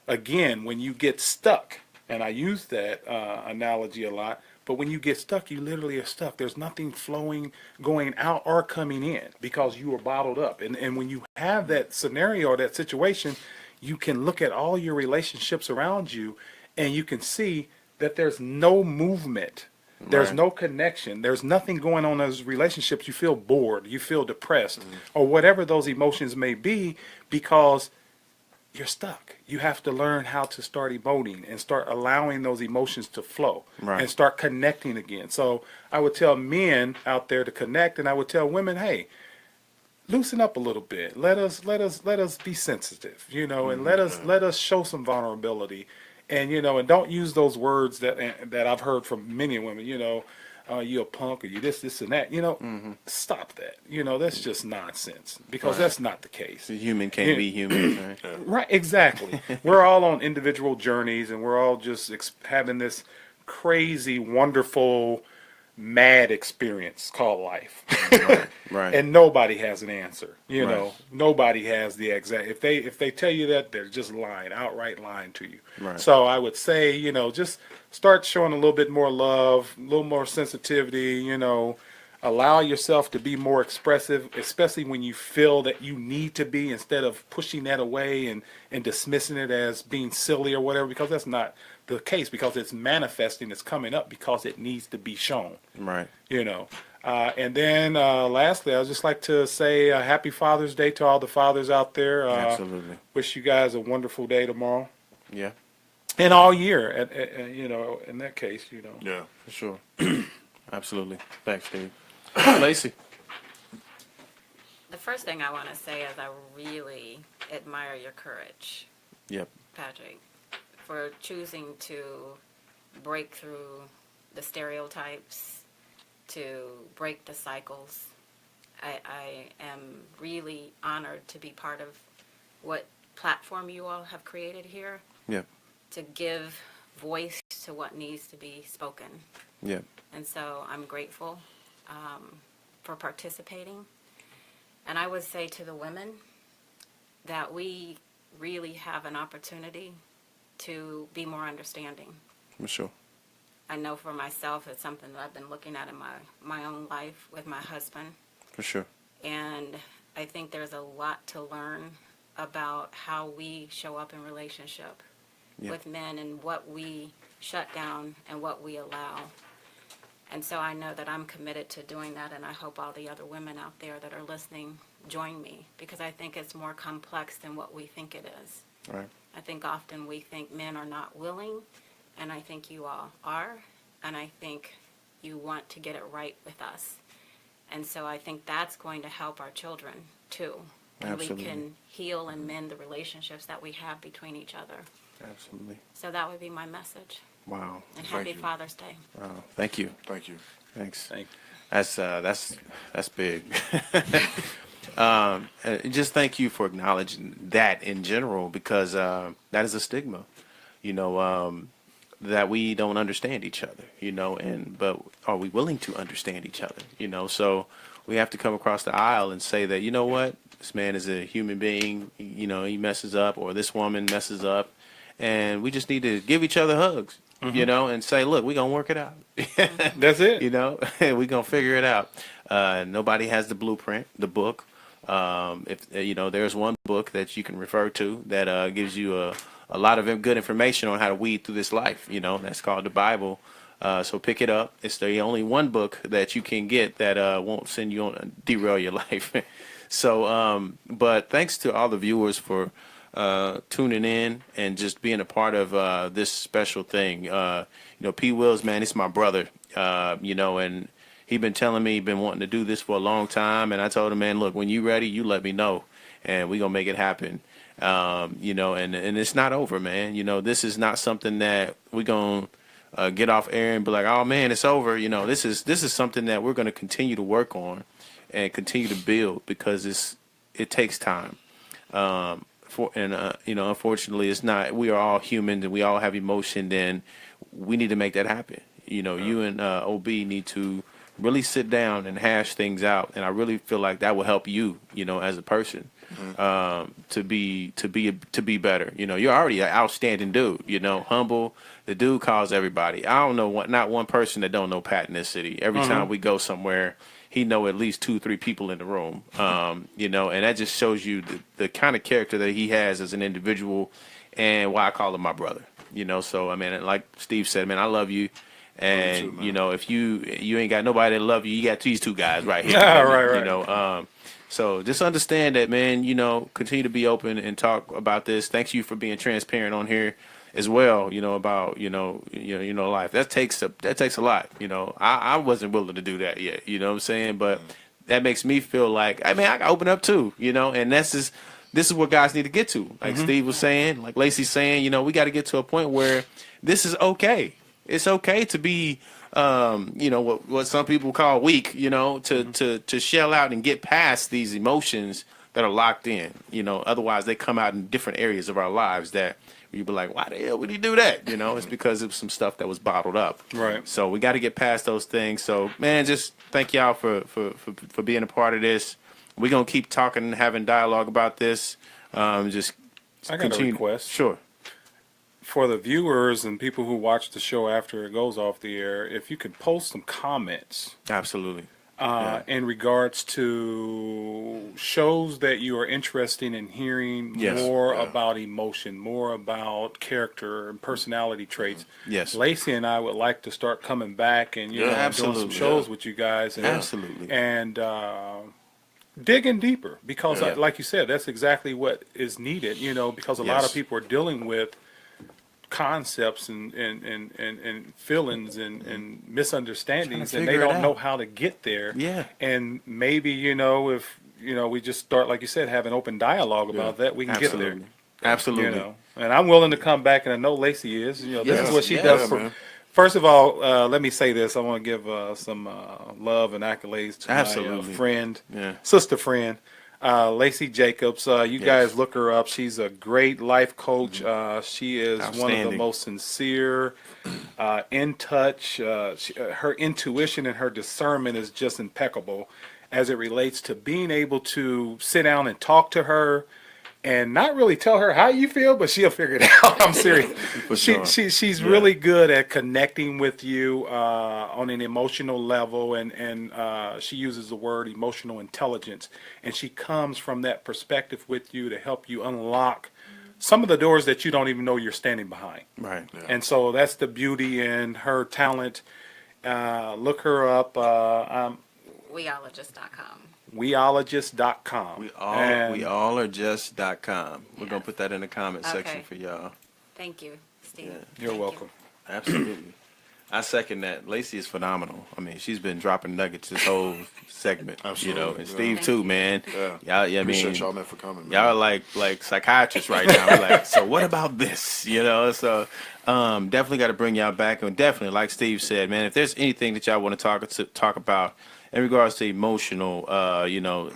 Again, when you get stuck, and I use that analogy a lot, but when you get stuck, you literally are stuck. There's nothing flowing, going out or coming in because you are bottled up. And when you have that scenario or that situation, you can look at all your relationships around you and you can see that there's no movement. There's Right. no connection. There's nothing going on in those relationships. You feel bored. You feel depressed or whatever those emotions may be because you're stuck. You have to learn how to start emoting and start allowing those emotions to flow Right. and start connecting again. So I would tell men out there to connect, and I would tell women, hey, loosen up a little bit. Let us be sensitive, and let us show some vulnerability, and and don't use those words that I've heard from many women. You a punk or you this and that. Stop that. That's just nonsense because that's not the case. The human can't be human. Right. Right, exactly. We're all on individual journeys, and we're all just having this crazy, wonderful mad experience called life. Right. And nobody has an answer. You Right. know, nobody has the exact. If they tell you that, they're just lying, outright lying to you. Right. So I would say, you know, just start showing a little bit more love, a little more sensitivity. You know, allow yourself to be more expressive, especially when you feel that you need to be, instead of pushing that away and dismissing it as being silly or whatever, because that's not the case, because it's manifesting, it's coming up because it needs to be shown. Right. You know. And then lastly, I would just like to say happy Father's Day to all the fathers out there. Absolutely. Wish you guys a wonderful day tomorrow Yeah. and all year. You know, in that case, you know. Yeah. For sure. Absolutely. Thanks, Steve. Lacey. The first thing I want to say is I really admire your courage, Yep. Patrick, for choosing to break through the stereotypes, to break the cycles. I am really honored to be part of what platform you all have created here, Yep. to give voice to what needs to be spoken. Yep. And so I'm grateful for participating. And I would say to the women that we really have an opportunity to be more understanding. For sure. I know for myself, it's something that I've been looking at in my own life with my husband. For sure. And I think there's a lot to learn about how we show up in relationship with men and what we shut down and what we allow. And so I know that I'm committed to doing that, and I hope all the other women out there that are listening join me, because I think it's more complex than what we think it is. Right. I think often we think men are not willing, and I think you all are, and I think you want to get it right with us. And so I think that's going to help our children, too. And we Absolutely. can heal and mend the relationships that we have between each other. Absolutely. So that would be my message. Wow. And Thank happy you. Father's Day. Wow. Thank you. Thank you. Thanks. Thank That's big. And just thank you for acknowledging that in general, because that is a stigma, you know, that we don't understand each other, you know, but are we willing to understand each other, you know? So we have to come across the aisle and say that, you know what, this man is a human being, you know, he messes up, or this woman messes up, and we just need to give each other hugs, you know, and say, look, we're going to work it out. That's it. You know, we're going to figure it out. Nobody has the blueprint, the book. If you know, there's one book that you can refer to that gives you a lot of good information on how to weed through this life. You know, that's called the Bible. So pick it up. It's the only one book that you can get that won't send you on derail your life. So, but thanks to all the viewers for tuning in and just being a part of this special thing. You know, P. Wills, man, it's my brother. You know, and he been telling me he been wanting to do this for a long time, and I told him, man, look, when you ready, you let me know, and we gonna make it happen. You know, and it's not over, man. You know, this is not something that we gonna get off air and be like, oh man, it's over. You know, this is something that we're gonna continue to work on and continue to build, because it takes time. You know, unfortunately, it's not. We are all humans and we all have emotion, and we need to make that happen. You know, you and OB need to really sit down and hash things out, and I really feel like that will help you, you know, as a person, to be better. You know, you're already an outstanding dude. You know, humble. The dude calls everybody. I don't know not one person that don't know Pat in this city. Every time we go somewhere, he know at least 2-3 people in the room. You know, and that just shows you the kind of character that he has as an individual, and why I call him my brother. You know, so I mean, like Steve said, man, I love you. And too, you know, if you ain't got nobody that love you, you got these two guys right here. Yeah, right. You know, so just understand that, man. You know, continue to be open and talk about this. Thanks you for being transparent on here as well. You know, about you know life. That takes a lot. You know, I wasn't willing to do that yet. You know what I'm saying? But that makes me feel like, I mean, I got to open up too. You know, and this is what guys need to get to. Like Steve was saying, like Lacey's saying, you know, we got to get to a point where this is okay. It's okay to be, you know, what some people call weak, you know, to shell out and get past these emotions that are locked in. Otherwise they come out in different areas of our lives that you'd be like, why the hell would he do that? It's because of some stuff that was bottled up. Right. So we got to get past those things. So, man, just thank y'all for being a part of this. We're going to keep talking and having dialogue about this. Just I got continue. a request. Sure. For the viewers and people who watch the show after it goes off the air, if you could post some comments Absolutely. in regards to shows that you are interested in hearing Yes. more about emotion, more about character and personality traits. Yes. Lacey and I would like to start coming back and doing some absolutely. shows with you guys. And, Absolutely. And digging deeper because, like you said, that's exactly what is needed. Because a lot of Yes. people are dealing with concepts and feelings and misunderstandings, and they figure it don't out. know how to get there. Yeah. And maybe if we just start, like you said, have an open dialogue about that, we can Absolutely. get there. Absolutely. And I'm willing to come back, and I know Lacey is. This Yes. is what she Yeah, does. man. First of all, let me say this. I want to give some love and accolades to my Absolutely. friend, Yeah. sister friend, Lacey Jacobs. You guys look her up. She's a great life coach. She is one of the Outstanding. most sincere, in touch. Her intuition and her discernment is just impeccable as it relates to being able to sit down and talk to her and not really tell her how you feel, but she'll figure it out. I'm serious. For sure. She's really good at connecting with you on an emotional level, and she uses the word emotional intelligence, and she comes from that perspective with you to help you unlock some of the doors that you don't even know you're standing behind. Right. And so that's the beauty in her talent. Look her up. Weologist.com. Weologist.com. We all are just.com. We're going to put that in the comment section Okay. for y'all. Thank you, Steve. Yeah. You're Thank welcome. Absolutely. I second that. Lacey is phenomenal. I mean, she's been dropping nuggets this whole segment. Absolutely, And yeah. Steve Thank too, you. man. Yeah. Y'all, Appreciate y'all, man, for coming, man. y'all are like psychiatrists right now. We're like, so what about this? So definitely got to bring y'all back, and definitely, like Steve said, man, if there's anything that y'all want to talk about in regards to emotional,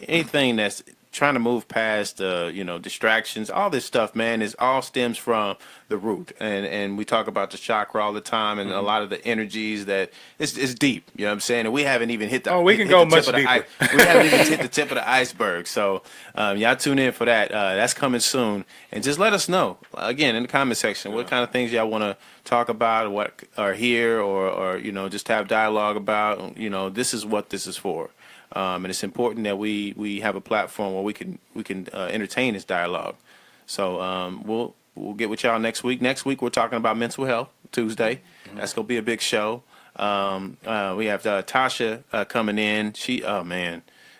anything that's trying to move past, distractions, all this stuff, man, is all stems from the root. And we talk about the chakra all the time, and a lot of the energies that it's deep. You know what I'm saying? And we haven't even hit the. Oh, we can hit go the much tip of the deeper. we haven't even hit the tip of the iceberg. So y'all tune in for that. That's coming soon. And just let us know, again, in the comment section, what kind of things y'all want to talk about, what are here, or just have dialogue about. This is what this is for. And it's important that we have a platform where we can entertain this dialogue. So we'll get with y'all next week. Next week we're talking about mental health Tuesday. That's gonna be a big show. We have Tasha coming in.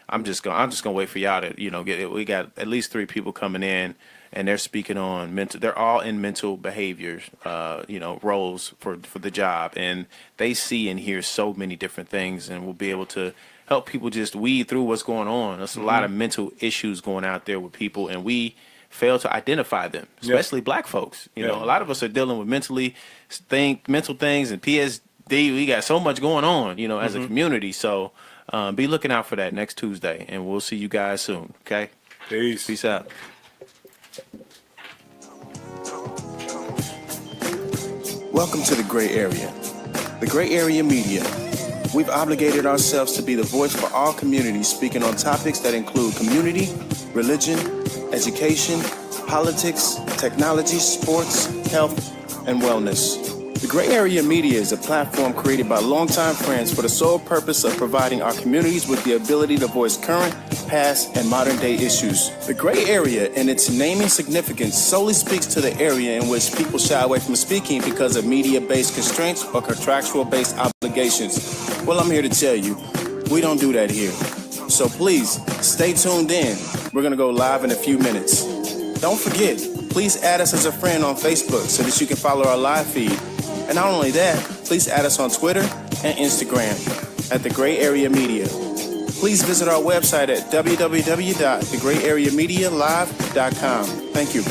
I'm just gonna wait for y'all to get it. We got at least 3 people coming in, and they're speaking on mental. They're all in mental behaviors, roles for the job, and they see and hear so many different things, and we'll be able to help people just weed through what's going on. There's a lot of mental issues going out there with people, and we fail to identify them, especially black folks. A lot of us are dealing with mental things and PSD. We got so much going on, as a community. So be looking out for that next Tuesday, and we'll see you guys soon. Okay? Peace out. Welcome to the Gray Area. The Gray Area Media. We've obligated ourselves to be the voice for all communities, speaking on topics that include community, religion, education, politics, technology, sports, health, and wellness. The Gray Area Media is a platform created by longtime friends for the sole purpose of providing our communities with the ability to voice current, past, and modern-day issues. The Gray Area, in its naming significance, solely speaks to the area in which people shy away from speaking because of media-based constraints or contractual-based obligations. Well, I'm here to tell you, we don't do that here. So please, stay tuned in. We're going to go live in a few minutes. Don't forget, please add us as a friend on Facebook so that you can follow our live feed. And not only that, please add us on Twitter and Instagram at The Gray Area Media. Please visit our website at www.thegrayareamedialive.com. Thank you.